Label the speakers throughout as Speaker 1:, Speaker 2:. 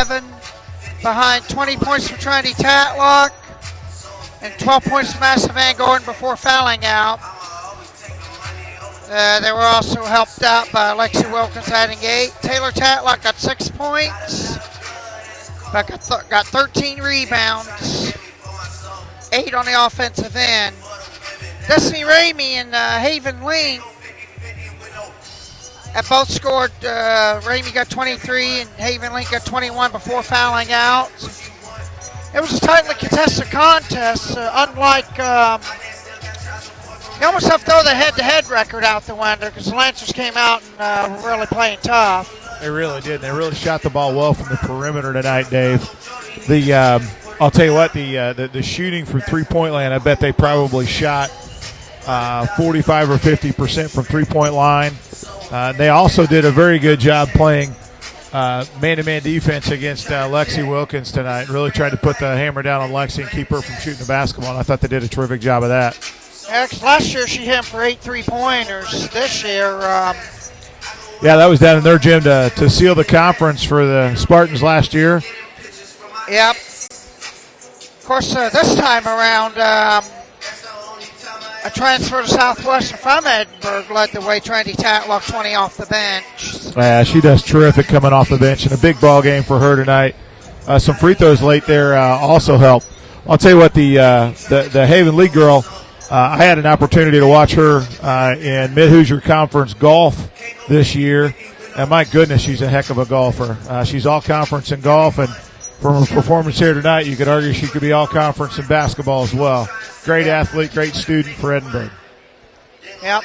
Speaker 1: 7 behind 20 points for Trinity Tatlock and 12 points for Madison Van Gordon before fouling out. They were also helped out by Lexi Wilkins adding 8. Taylor Tatlock got 6 points, but got 13 rebounds, 8 on the offensive end. Destiny Ramey and Haven Link both scored. Ramey got 23 and Haven Link got 21 before fouling out. It was a tightly contested contest, unlike you almost have to throw the head-to-head record out the window because the Lancers came out and were really playing tough.
Speaker 2: They really did. They really shot the ball well from the perimeter tonight, Dave. I'll tell you what, the shooting from three-point land, I bet they probably shot 45 or 50% from three-point line. They also did a very good job playing man-to-man defense against Lexi Wilkins tonight. Really tried to put the hammer down on Lexi and keep her from shooting the basketball, and I thought they did a terrific job of that.
Speaker 1: Yeah, 'cause last year she hit him for 8 3-pointers. This year,
Speaker 2: yeah, that was down in their gym to seal the conference for the Spartans last year.
Speaker 1: Yep. Of course, this time around, a transfer to Southwestern from Edinburgh led the way. Trinity Tatlock 20 off the bench.
Speaker 2: Yeah, she does terrific coming off the bench, and a big ball game for her tonight. Some free throws late there also helped. I'll tell you what, the Haven League girl, I had an opportunity to watch her in Mid-Hoosier Conference golf this year, and my goodness, she's a heck of a golfer. She's all-conference in golf, and from her performance here tonight, you could argue she could be all-conference in basketball as well. Great athlete, great student for Edinburgh.
Speaker 1: Yep.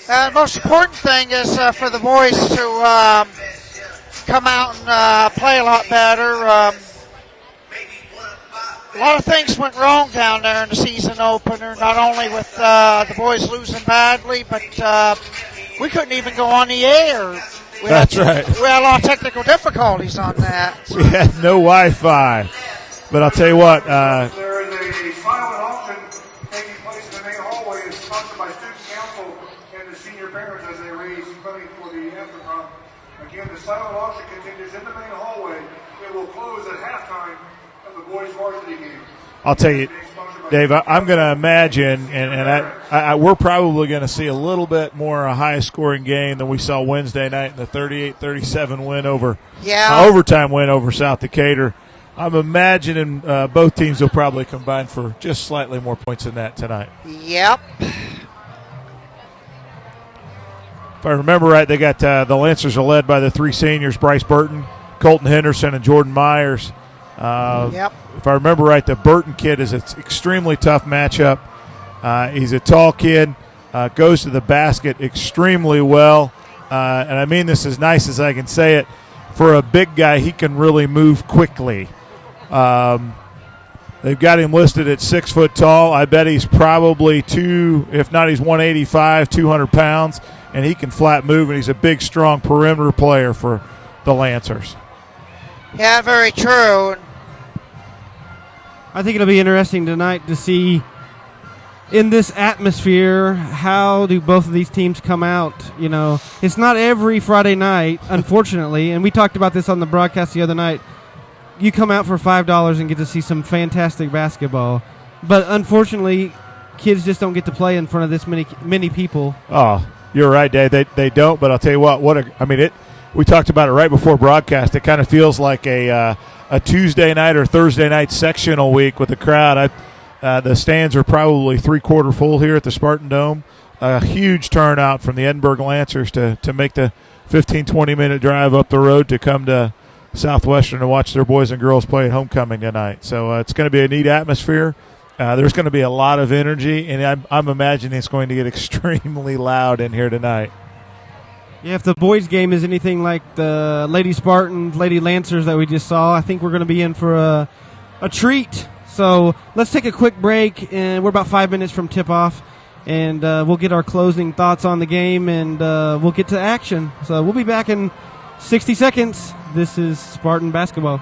Speaker 1: The most important thing is for the boys to come out and play a lot better. A lot of things went wrong down there in the season opener, not only with the boys losing badly, but we couldn't even go on the air.
Speaker 2: That's right.
Speaker 1: We had a lot of technical difficulties on that.
Speaker 2: We had no Wi-Fi. But I'll tell you what.
Speaker 3: There is a silent auction taking place in the main hallway. It's sponsored by Student Council and the senior parents as they raise money for the anthem run. Again, the silent auction continues in the main hallway. It will close at halftime of the boys' varsity game.
Speaker 2: I'll tell you, Dave, I'm going to imagine, and we're probably going to see a little bit more a high-scoring game than we saw Wednesday night in the 38-37 win over, overtime win over South Decatur. I'm imagining both teams will probably combine for just slightly more points than that tonight.
Speaker 1: Yep.
Speaker 2: If I remember right, they got the Lancers are led by the 3 seniors, Bryce Burton, Colton Henderson, and Jordan Myers.
Speaker 1: Yep.
Speaker 2: If I remember right, the Burton kid is an extremely tough matchup. He's a tall kid, goes to the basket extremely well, and I mean this as nice as I can say it. For a big guy, he can really move quickly. They've got him listed at 6 foot tall. I bet he's probably if not, he's 185, 200 pounds, and he can flat move, and he's a big, strong perimeter player for the Lancers.
Speaker 1: Yeah, very true.
Speaker 4: I think it'll be interesting tonight to see in this atmosphere how do both of these teams come out. You know, it's not every Friday night, unfortunately, and we talked about this on the broadcast the other night. You come out for $5 and get to see some fantastic basketball, but unfortunately, kids just don't get to play in front of this many people.
Speaker 2: Oh, you're right, Dave. They don't. But I'll tell you what. We talked about it right before broadcast. It kind of feels like a Tuesday night or Thursday night sectional week with the crowd. The stands are probably 3/4 full here at the Spartan Dome. A huge turnout from the Edinburgh Lancers to make the 15-20 minute drive up the road to come to Southwestern to watch their boys and girls play at homecoming tonight. So it's going to be a neat atmosphere. There's going to be a lot of energy, and I'm imagining it's going to get extremely loud in here tonight.
Speaker 4: Yeah, if the boys' game is anything like the Lady Spartans, Lady Lancers that we just saw, I think we're going to be in for a treat. So let's take a quick break, and we're about 5 minutes from tip-off, and we'll get our closing thoughts on the game, and we'll get to action. So we'll be back in 60 seconds. This is Spartan Basketball.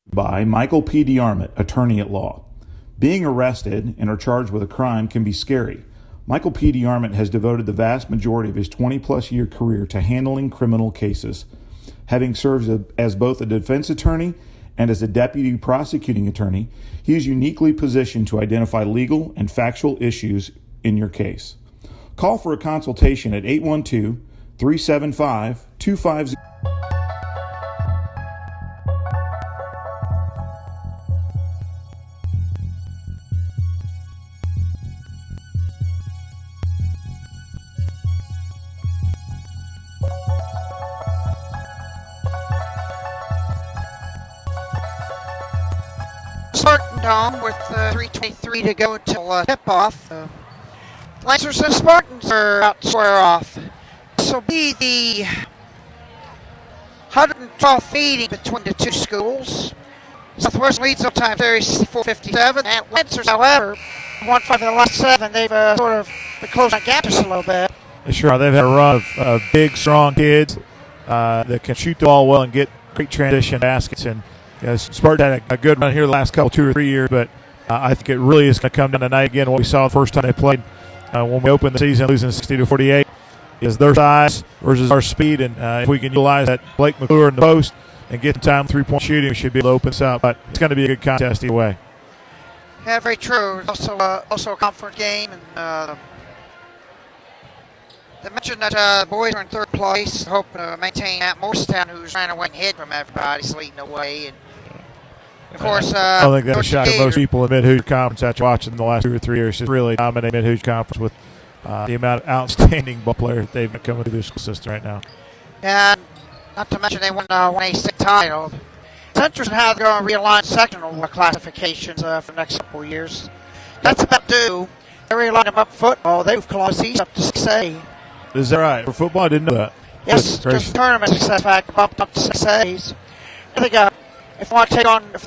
Speaker 5: By Michael P. DeArmond, attorney at law. Being arrested and are charged with a crime can be scary. Michael P. DeArmond has devoted the vast majority of his 20-plus year career to handling criminal cases. Having served as both a defense attorney and as a deputy prosecuting attorney, he is uniquely positioned to identify legal and factual issues in your case. Call for a consultation at 812-375-250.
Speaker 1: Spartan Dome with 3:23 to go till tip-off. Lancers and Spartans are about to square off. This will be the 112th meeting between the two schools. Southwestern leads up time series 4:57, and Lancers, however, won 5 of the last 7. They've sort of been closing that gap just a little bit.
Speaker 2: Sure, they've had a run of big, strong kids that can shoot the ball well and get great transition baskets. And Spartan had a good run here the last couple, 2 or 3 years, but I think it really is going to come down tonight again. What we saw the first time they played when we opened the season, losing 60-48, is their size versus our speed. And if we can utilize that Blake McClure in the post and get the time three-point shooting, we should be able to open this up. But it's going to be a good contest either way.
Speaker 1: Yeah, very true. It's also a conference game, and they mentioned that the boys are in third place, hoping to maintain that Morristown, who's ran away and hid from everybody, is leading the way. And of course,
Speaker 2: I don't think that's a shock to most people in Mid-Hoosier Conference after watching the last 2 or 3 years. It's really dominated Mid-Hoosier Conference with the amount of outstanding ball players they've been coming through their school system right now.
Speaker 1: And not to mention they won a state title. It's interesting how they're going to realign sectional classifications for the next couple of years. That's about due. They realigned them up for football. They've classed East up to 6A.
Speaker 2: Is that right? For football, I didn't know that.
Speaker 1: Yes, just tournament success factor bumped up to 6As. They got, if they want to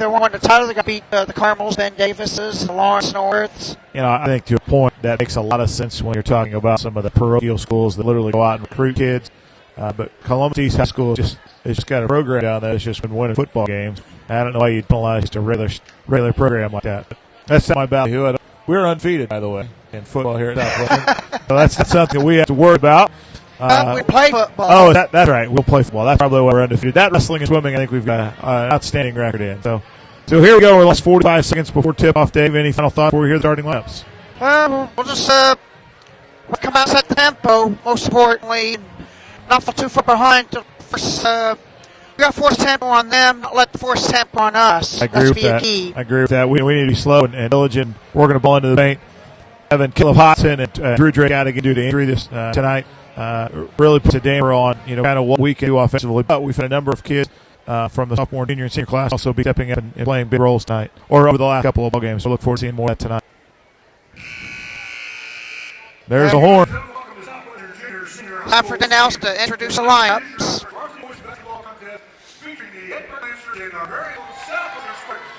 Speaker 1: win the title, they got to beat the Carmels, Ben Davises, the Lawrence Norths.
Speaker 2: I think to a point that makes a lot of sense when you're talking about some of the parochial schools that literally go out and recruit kids. But Columbus East High School has just got a program down there that's just been winning football games. I don't know why you'd penalize just a regular program like that. But that's not my ballyhoo. We're undefeated, by the way, in football here at Southwestern. So that's something we have to worry about.
Speaker 1: We play football.
Speaker 2: Oh, that's right. We'll play football. That's probably why we're undefeated. That wrestling and swimming, I think we've got an outstanding record in. So here we go. We're last 45 seconds before tip-off. Dave, any final thoughts before we hear the starting laps?
Speaker 1: We'll just we'll come out, set the tempo, most importantly, not fall too far behind. We got to force tempo on them, not let the force tempo on us.
Speaker 2: I agree with that. I agree with that. We need to be slow and diligent. We're going to ball into the paint. Having Caleb Hodson and Drew Drake out again due to injury tonight really puts a damper on kind of what we can do offensively. But we've had a number of kids from the sophomore, junior, and senior class also be stepping up and playing big roles tonight or over the last couple of ball games. So look forward to seeing more of that tonight. There's a horn.
Speaker 1: Time for Denels to introduce the lineups.
Speaker 3: Featuring the Edinburgh Lancers and our very own Southwestern Spartans.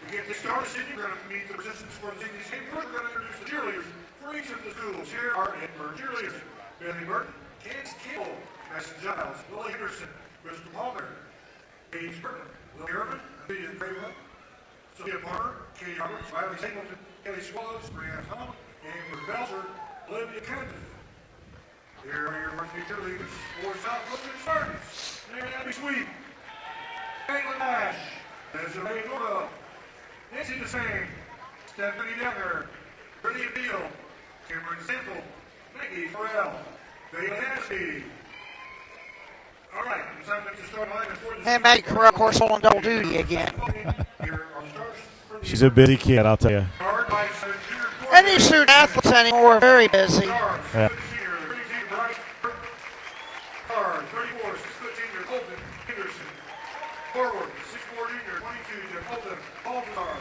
Speaker 3: To get this started, we're going to meet the resistance for the team's game. First, we're going to introduce the cheerleaders for each of the schools. Here are Edinburgh cheerleaders: Billy Burton, Candace Campbell, Madison Giles, Lily Henderson, Crystal Palmer, Paige Burton, Lily Irvin, Amelia Graywood, Sophia Palmer, Katie Roberts, Riley Singleton, Kelly Swallows, Brianna Tom, Amber Belzer, Olivia Kennedy. Here are your varsity cheerleaders for Southwestern Spartans. Abby Sweet, Caitlin Nash, Desiree Gordo, Nancy DeSane, Stephanie Decker, Brittany Beal, Cameron Sample, Maggie Farrell, Bailey Hennessy. All right, it's time to start line for the...
Speaker 1: And Maggie Farrell, of course, on double duty again.
Speaker 2: She's a busy kid, I'll tell you.
Speaker 1: And these student athletes anymore are very busy.
Speaker 2: Yeah.
Speaker 3: 34, 6'2" junior Colton Henderson. Forward, 6'4" junior 22 to Colton Baltazar.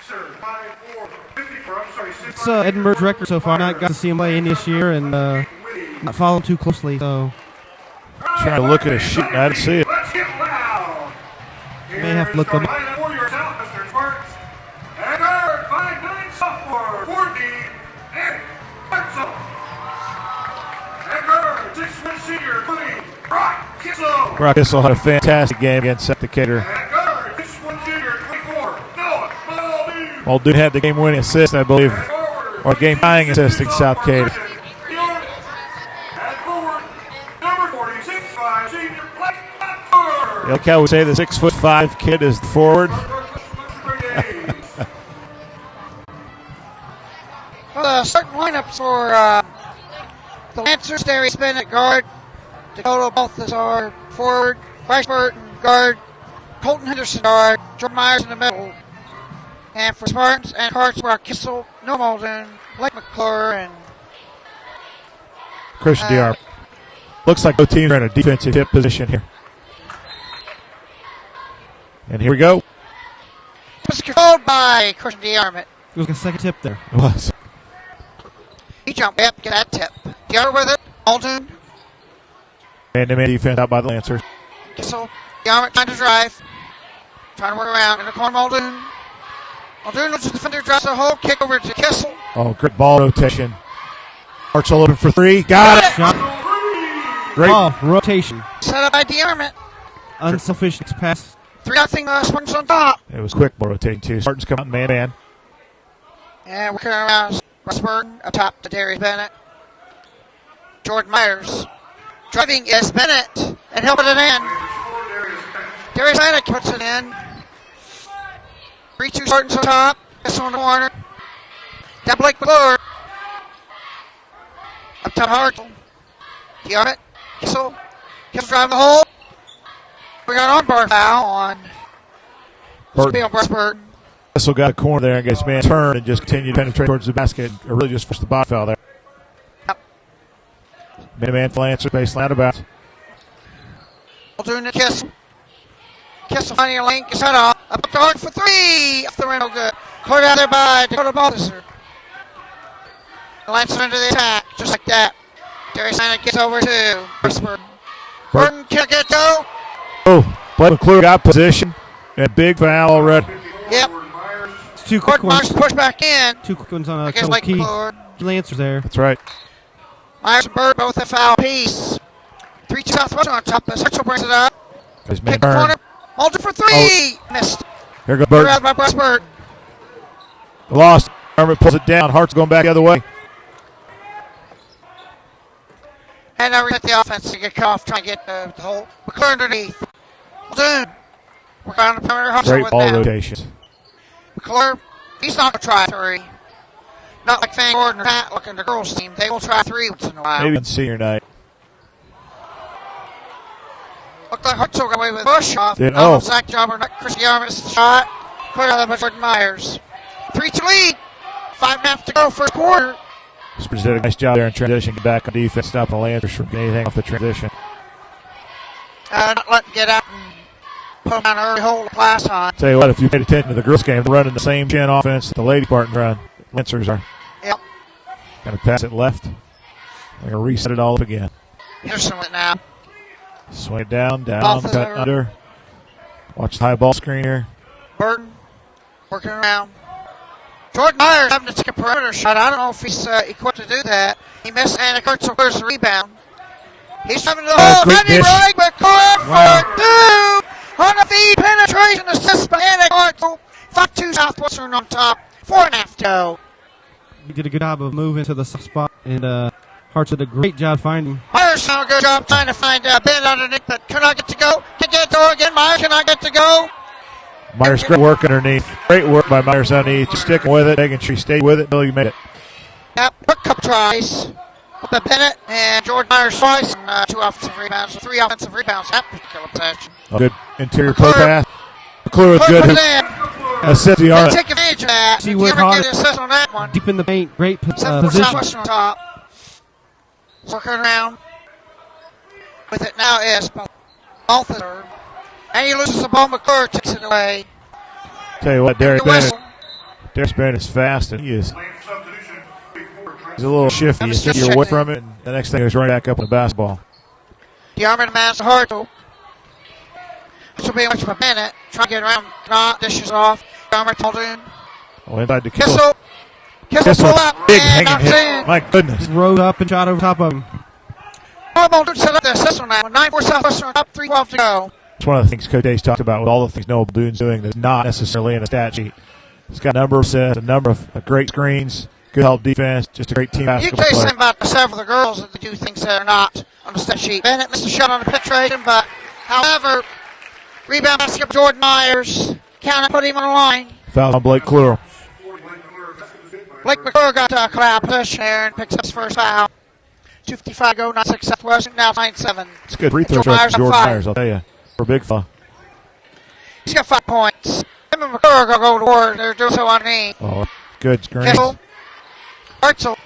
Speaker 3: Sir, 5'4", 54, I'm sorry, 6'5".
Speaker 4: It's Edinburgh's record so far. Not got to see him play in this year and not follow him too closely. So
Speaker 2: trying to look at his shoot, and I didn't see it.
Speaker 3: Let's get loud.
Speaker 4: May have to look them up.
Speaker 3: For your Southwestern Spartans. And our 5'9" sophomore, 14, Eric Hudson. And our 6'1" senior, 20, Brock Kissel.
Speaker 2: Brock Kissel had a fantastic game against South Decatur.
Speaker 3: And our 6'1" junior, 24, Noah
Speaker 2: Muldoon had the game-winning assist, I believe, or game-tying assist in South Katy. Like how we say the 6'5" kid is the forward.
Speaker 1: Well, the starting lineups for the Lancers: Darius Bennett guard, Dakota Balthazar forward, Bryce Burton guard, Colton Henderson guard, Jordan Myers in the middle. And for Spartans and Cards were Kissel, Noah Muldoon, Blake McClure, and
Speaker 2: Christian DR. Looks like both teams are in a defensive hip position here. And here we go.
Speaker 1: It was controlled by Christian DeArmond.
Speaker 4: It was a second tip there.
Speaker 2: It was.
Speaker 1: He jumped up, get that tip. DeArmond with it, Muldoon,
Speaker 2: Man-to-man defense out by the Lancers.
Speaker 1: Kissel, DeArmond trying to drive, trying to work around in the corner. Muldoon. Muldoon was the defender, drives the hole, kick over to Kissel.
Speaker 2: Oh, great ball rotation. Hartzell open for three. Got it. Great.
Speaker 4: Ball rotation.
Speaker 1: Set up by DeArmond.
Speaker 4: Insufficient pass.
Speaker 1: 3-0 Spartans on top.
Speaker 2: It was quick ball rotating, too. Spartans come out man-to-man.
Speaker 1: And working around Russ Burton up top to Darius Bennett. Jordan Myers. Driving is Bennett and he'll put it in. Darius Bennett puts it in. 3-2 Spartans on top. This on the corner. Down Blake McClure. Up top Hartzell. DeArmond. Kissel. Kissel driving the hole. We got an armbar foul on Russ Burton.
Speaker 2: Kissel got a corner there and gets man turned and just continued to penetrate towards the basket. Or really just forced the body foul there.
Speaker 1: Yep.
Speaker 2: Man-to-man for Lancer, baseline about.
Speaker 1: Muldoon to Kissel. Kissel finding a lane, gets head off. Up to Hart for three. Off the rim, no good. Caught out there by Dakota Balthazar. Lancer into the attack, just like that. Darius Bennett gets over to Russ Burton. Burton can't get go.
Speaker 2: Oh, Blake McClure got position. And big foul already.
Speaker 1: Yep.
Speaker 4: It's two quick
Speaker 1: Gordon Myers
Speaker 4: ones.
Speaker 1: pushed back in.
Speaker 4: Two quick ones on a
Speaker 1: Against
Speaker 4: couple
Speaker 1: Blake
Speaker 4: key
Speaker 1: McClure.
Speaker 4: Lancers there.
Speaker 2: That's right.
Speaker 1: Myers and Bird both a foul piece. 3-2 Southwestern on top. Hartzell brings it up.
Speaker 2: His man
Speaker 1: Kick the
Speaker 2: turned.
Speaker 1: corner. Muldoon for three. Missed.
Speaker 2: Here goes
Speaker 1: Grabbed
Speaker 2: Burton.
Speaker 1: by Russ Burton.
Speaker 2: Lost. Armit pulls it down. Hart's going back the other way.
Speaker 1: And now we get the offense to get cut off, trying to get the hole. McClure underneath. Muldoon. We're on the perimeter. Hartzell
Speaker 2: Great
Speaker 1: with
Speaker 2: ball
Speaker 1: that.
Speaker 2: rotations.
Speaker 1: McClure, he's not going to try three. Not like Van Gordon or Pat, like in the girls' team. They will try three once in a while.
Speaker 2: Maybe on senior night.
Speaker 1: Looked like Hartzell got away with a push off.
Speaker 2: Did-
Speaker 1: Oh.
Speaker 2: oh.
Speaker 1: Zach Jobber, not Chris Yarmouth's shot. Clear out by Jordan Myers. 3-2 lead. 5.5 to go first quarter.
Speaker 2: Spurs did a nice job there in transition. Get back on defense. Stop the Lancers from getting anything off the transition.
Speaker 1: Not letting get out and put them on an early hole last time.
Speaker 2: Tell you what, if you paid attention to the girls' game, they're running the same chin offense that the Lady Spartans run. Lancers are.
Speaker 1: Yep.
Speaker 2: Going to pass it left. They're going to reset it all up again.
Speaker 1: Henderson with it now.
Speaker 2: Swing it down,
Speaker 1: Balthazar.
Speaker 2: cut under. Watch the high ball screen here.
Speaker 1: Burton working around. Jordan Myers having to take a perimeter shot. I don't know if he's equipped to do that. He missed, and Hartzell clears the rebound. He's driving to the hole.
Speaker 2: quick
Speaker 1: Randy
Speaker 2: dish.
Speaker 1: Bragg, McClure
Speaker 4: Wow.
Speaker 1: for two. On the feed, penetration assist by Anna Hartzell. 5-2 Southwestern on top. 4.5 to go.
Speaker 4: He did a good job of moving to the soft spot, and Hartz did a great job finding.
Speaker 1: Myers done a good job trying to find Ben underneath, but cannot get to go. Can get to go again. Myers cannot get to go.
Speaker 2: Myers, great work underneath. Great work by Myers underneath. Just sticking with it, making sure he stayed with it until you made it.
Speaker 1: Yep, quick couple tries. But Bennett and Jordan Myers twice, and 2 offensive rebounds, so 3 offensive rebounds that particular possession.
Speaker 2: A good interior
Speaker 1: McClure.
Speaker 2: play pass. McClure was
Speaker 1: McClure
Speaker 2: good.
Speaker 1: put it in.
Speaker 2: Assist the
Speaker 1: They
Speaker 2: arm.
Speaker 1: take advantage of that.
Speaker 4: See
Speaker 1: Did
Speaker 4: where
Speaker 1: you ever
Speaker 4: Hart-
Speaker 1: get an assist on that one?
Speaker 4: Deep in the paint, great
Speaker 1: 7 for
Speaker 4: position.
Speaker 1: Southwestern on top. Working around. With it now is Balthazar. And he loses the ball. McClure takes it away.
Speaker 2: Tell you what, Darius
Speaker 1: The
Speaker 2: Bennett.
Speaker 1: whistle.
Speaker 2: Darius Bennett is fast, and he is.
Speaker 3: Lane substitution.
Speaker 2: He's a little shifty. You
Speaker 1: I'm just
Speaker 2: think you're away
Speaker 1: checking.
Speaker 2: from it, and the next thing is right back up on the basketball.
Speaker 1: The arm and mass of Hartzell. This will be much of a minute. Trying to get around. Not dishes off. Armor Muldoon.
Speaker 2: Oh, inside to
Speaker 1: Kissel. Kissel
Speaker 2: Kissel,
Speaker 1: pull up.
Speaker 2: big
Speaker 1: And
Speaker 2: hanging
Speaker 1: knocks
Speaker 2: hit.
Speaker 1: in.
Speaker 2: My goodness.
Speaker 4: Rode up and shot over top of him.
Speaker 1: Muldoon set up the assist on that one. 9-4 Southwestern on top. 3:12 to go.
Speaker 2: It's one of the things Coach Day's talked about with all the things Noah Baldoon's doing that's not necessarily in a stat sheet. He's got a number of assists, a number of great screens, good help defense, just a great team
Speaker 1: You
Speaker 2: basketball
Speaker 1: can say
Speaker 2: player.
Speaker 1: something about several of the girls that do things that are not on the stat sheet. Bennett missed a shot on the penetration, but however, rebound basket Jordan Myers. Count it, put him on the line.
Speaker 2: Foul on Blake Clure.
Speaker 1: Blake McClure got a collab push there and picks up his first foul. 2:55 go, 9-6 Southwestern, now 9-7.
Speaker 2: It's a good free throw
Speaker 1: Jordan
Speaker 2: shot
Speaker 1: Myers
Speaker 2: for
Speaker 1: on
Speaker 2: Jordan
Speaker 1: fire.
Speaker 2: Myers, I'll tell you, for a big fella.
Speaker 1: He's got 5 points. Him and McClure are going to go to war. They're doing so underneath.
Speaker 2: Oh, good screen.
Speaker 1: Kissel. Hartzell.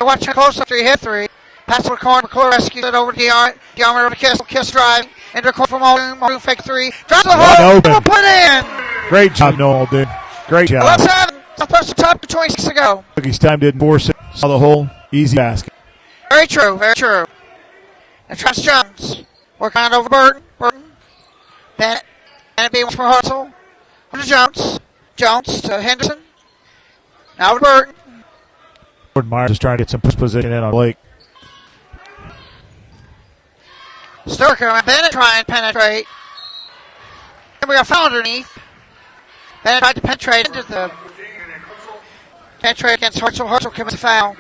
Speaker 1: Watching close after he hit 3. Pass to the corner. McClure rescues it over to DeArmond. DeArmond over to Kissel. Kiss driving. Into the corner from Muldoon. Muldoon fake 3. Drives the hole.
Speaker 2: open.
Speaker 1: Put in.
Speaker 2: Great job, Noel, dude. Great job.
Speaker 1: 11-7. Southwestern top to 26 to go.
Speaker 2: Took his time, didn't force it. Saw the hole. Easy basket.
Speaker 1: Very true. Very true. And Travis Jones. Working on over Burton. Bennett. Bennett being for Hartzell. To Jones. Jones to Henderson. Now to Burton.
Speaker 2: Jordan Myers is trying to get some push position in on Blake.
Speaker 1: Sturker and Bennett trying to penetrate. And we got foul underneath. Bennett tried to penetrate into the penetrate against Hartzell. Hartzell commits a foul.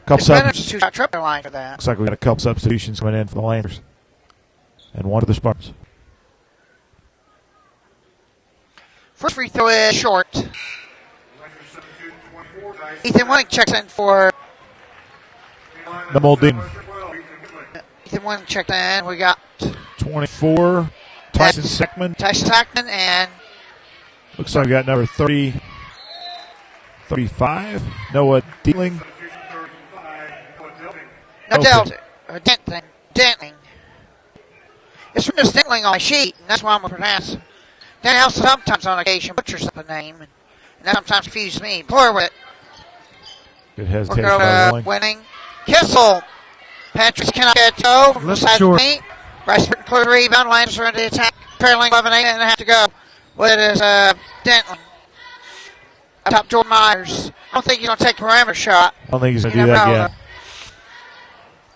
Speaker 2: Couple
Speaker 1: Bennett's
Speaker 2: subs.
Speaker 1: a two-shot triple line for that.
Speaker 2: Looks like we got a couple substitutions coming in for the Lancers. And one for the Spartans.
Speaker 1: First free throw is short. Ethan Wing checks in for
Speaker 2: The Muldoon.
Speaker 1: Ethan Wing checked in. We got
Speaker 2: 24. Tyson Seckman.
Speaker 1: Tyson Sackman and
Speaker 2: Looks like we got number 30. 35. Noah Dealing.
Speaker 1: no
Speaker 2: Okay.
Speaker 1: Delta. Dentling. It's from this Dentling on my sheet, and that's why I'm going to pronounce it. Then else sometimes on occasion butchers up a name, and that sometimes confuses me. Poor with it.
Speaker 2: Good
Speaker 1: We're
Speaker 2: hesitation
Speaker 1: going
Speaker 2: by
Speaker 1: to
Speaker 2: Willing.
Speaker 1: winning. Kissel. Patrick cannot get toe.
Speaker 4: Left
Speaker 1: Side
Speaker 4: short.
Speaker 1: of the paint. Rice clear the rebound. Lancers are into the attack. Trailing 11-8 to go. Well, it is Dentling. Up top, Jordan Myers. I don't think he's going to take a perimeter shot.
Speaker 2: I don't think he's going to
Speaker 1: You
Speaker 2: do
Speaker 1: never
Speaker 2: that
Speaker 1: know.
Speaker 2: yet.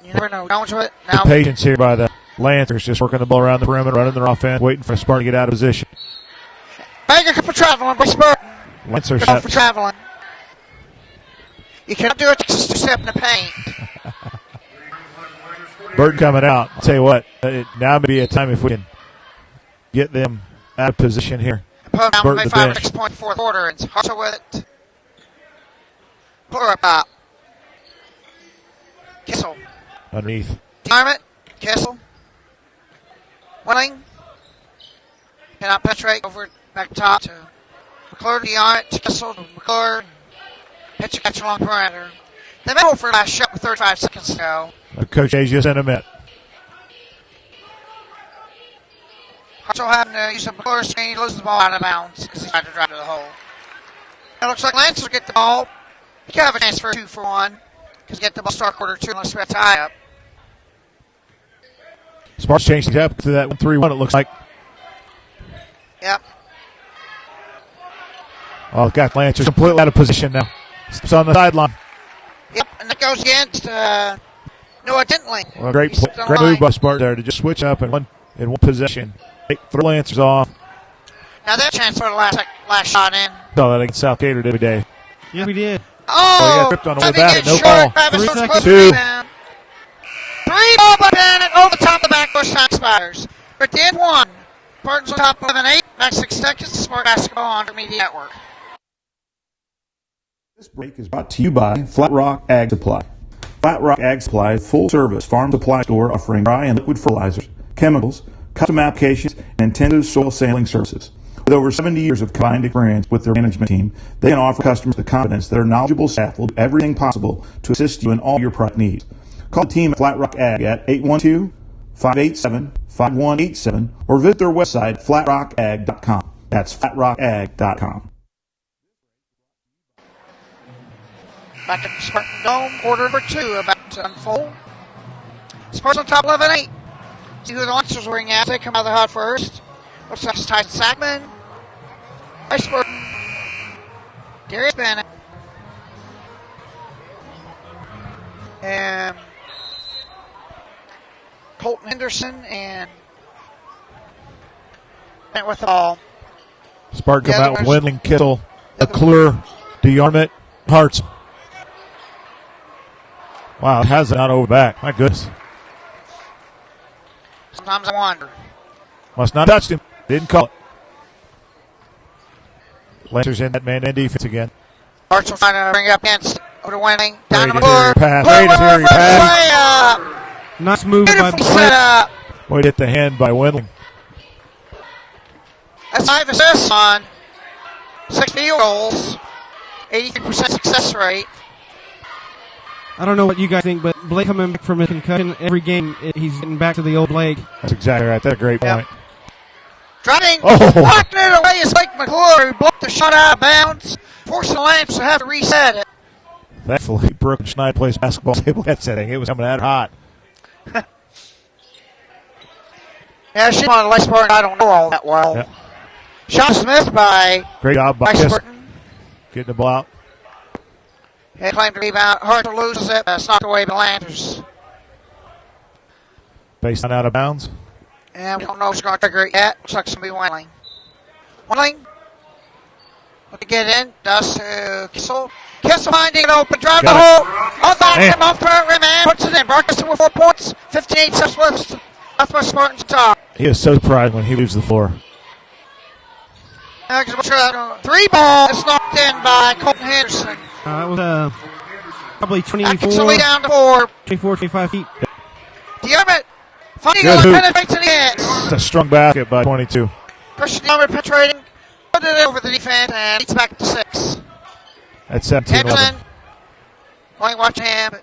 Speaker 1: You never know. Going to it.
Speaker 2: Good
Speaker 1: Now,
Speaker 2: patience here by the Lancers, just working the ball around the perimeter, running their offense, waiting for Sparta to get out of position.
Speaker 1: Banger for traveling. By Burton.
Speaker 2: Lancers
Speaker 1: Good for traveling. You cannot do it just to step in the paint.
Speaker 2: Burton coming out. I'll tell you what, now may be a time if we can get them out of position here.
Speaker 1: Put down
Speaker 2: Burton
Speaker 1: play
Speaker 2: the
Speaker 1: 5
Speaker 2: bench.
Speaker 1: 6 point fourth quarter and Hartzell with it. Pull her up top. Kissel.
Speaker 2: Underneath.
Speaker 1: Armit. Kissel. Willing. Cannot penetrate over back top to McClure to Yarnt. To Kissel to McClure. Pitch a catch along perimeter. They may hold for last shot with 35 seconds to go.
Speaker 2: Coach A's just in a minute.
Speaker 1: Hartzell having to use a McClure screen. He loses the ball out of bounds because he's trying to drive to the hole. It looks like Lancers get the ball. You can have a chance for a 2-for-1 because get the ball start quarter 2 unless we have a tie up.
Speaker 2: Sparks changed things up to that 1-3-1, it looks like.
Speaker 1: Yep.
Speaker 2: Oh, got Lancers completely out of position now. It's on the sideline.
Speaker 1: Yep, and that goes against Noah Dentling.
Speaker 2: Well, great
Speaker 1: He's on the
Speaker 2: move
Speaker 1: line.
Speaker 2: by Sparta there to just switch up in one possession. Throw Lancers off.
Speaker 1: Now that chance for the last shot in.
Speaker 2: Saw that against South Gator every day.
Speaker 4: Yeah, we did.
Speaker 2: Oh, he
Speaker 1: Oh,
Speaker 2: got tripped on the way
Speaker 1: Timmy
Speaker 2: back,
Speaker 1: gets
Speaker 2: no
Speaker 1: short.
Speaker 2: call.
Speaker 1: Travis
Speaker 4: 3
Speaker 1: Jones
Speaker 4: seconds.
Speaker 1: close to the
Speaker 2: 2.
Speaker 1: rebound. 3 ball by Bennett over the top of the backboard. Time expires. But the end 1. Spartans on top 11-8. Next 6 seconds. Smart basketball on Intermedia Network.
Speaker 5: This break is brought to you by Flat Rock Ag Supply. Flat Rock Ag Supply is a full-service farm supply store offering dry and liquid fertilizers, chemicals, custom applications, and intensive soil sampling services. With over 70 years of combined experience with their management team, they can offer customers the confidence that their knowledgeable staff will do everything possible to assist you in all your product needs. Call the team at Flat Rock Ag at 812-587-5187 or visit their website, flatrockag.com. That's flatrockag.com.
Speaker 1: Back at the Spartan Dome, quarter number 2 about to unfold. Spartans on top 11-8. See who the Lancers are ring at. They come out of the hot first. Looks like it's Tyson Sackman. Rice Burton. Darius Bennett. And Colton Henderson and Bennett with the ball.
Speaker 2: Spartan come
Speaker 1: Yeah,
Speaker 2: out with
Speaker 1: there's-
Speaker 2: Windling, Kissel, McClure, DeArmond, Hartz. Wow, it has it not over back. My goodness.
Speaker 1: Sometimes I wonder.
Speaker 2: Must not touched him. Didn't call it. Lancers in that man-to-man defense again.
Speaker 1: Archer trying to bring it up against over to Winning. Down to
Speaker 2: Great
Speaker 1: McClure.
Speaker 2: interior pass.
Speaker 1: McClure
Speaker 2: Great interior
Speaker 1: with a
Speaker 2: pass.
Speaker 1: layup.
Speaker 4: Nice move by
Speaker 1: Beautifully
Speaker 4: Blake.
Speaker 1: set up.
Speaker 2: Way to hit the hand by Windling.
Speaker 1: That's 5 assists on 6 field goals. 83% success rate.
Speaker 4: I don't know what you guys think, but Blake coming back from a concussion every game, he's getting back to the old Blake.
Speaker 2: That's exactly right. That's a great point.
Speaker 1: Driving,
Speaker 2: Oh.
Speaker 1: knocking it away is Blake McClure, who blocked the shot out of bounds, forcing the Lancers to have to reset it.
Speaker 2: Thankfully, Brooke Schneid plays basketball table head setting. It was coming out hot.
Speaker 1: Yeah, she's on the Lake Spartan. I don't know all that well.
Speaker 2: Yep.
Speaker 1: Shot missed by
Speaker 2: Great job by
Speaker 1: Kissel.
Speaker 2: Kissel. Getting the ball out.
Speaker 1: He claimed to rebound. Harper loses it, but it's knocked away by the Lancers.
Speaker 2: Baseline out of bounds.
Speaker 1: And we don't know who's going to trigger it yet. Looks like it's going to be Windling. Windling. Look to get in. Does to Kissel. Kissel finding it open. Drive the
Speaker 2: Got
Speaker 1: hole. Off that
Speaker 2: Man.
Speaker 1: him off the rim and puts it in. Brock Kissel with 4 points. 58 steps left. That's my Spartans top.
Speaker 2: He is so surprised when he leaves the floor.
Speaker 1: 3 ball is knocked in by Colton Henderson.
Speaker 4: It was probably
Speaker 1: Actually down to 4.
Speaker 4: 25 feet.
Speaker 1: DeArmond finding
Speaker 2: Good
Speaker 1: it,
Speaker 2: hoop.
Speaker 1: penetrates and hits.
Speaker 2: It's a strong basket by 22.
Speaker 1: Christian DeArmond penetrating, put it over the defense, and he's back to 6.
Speaker 2: At 17-11.
Speaker 1: Henderson, only watching him,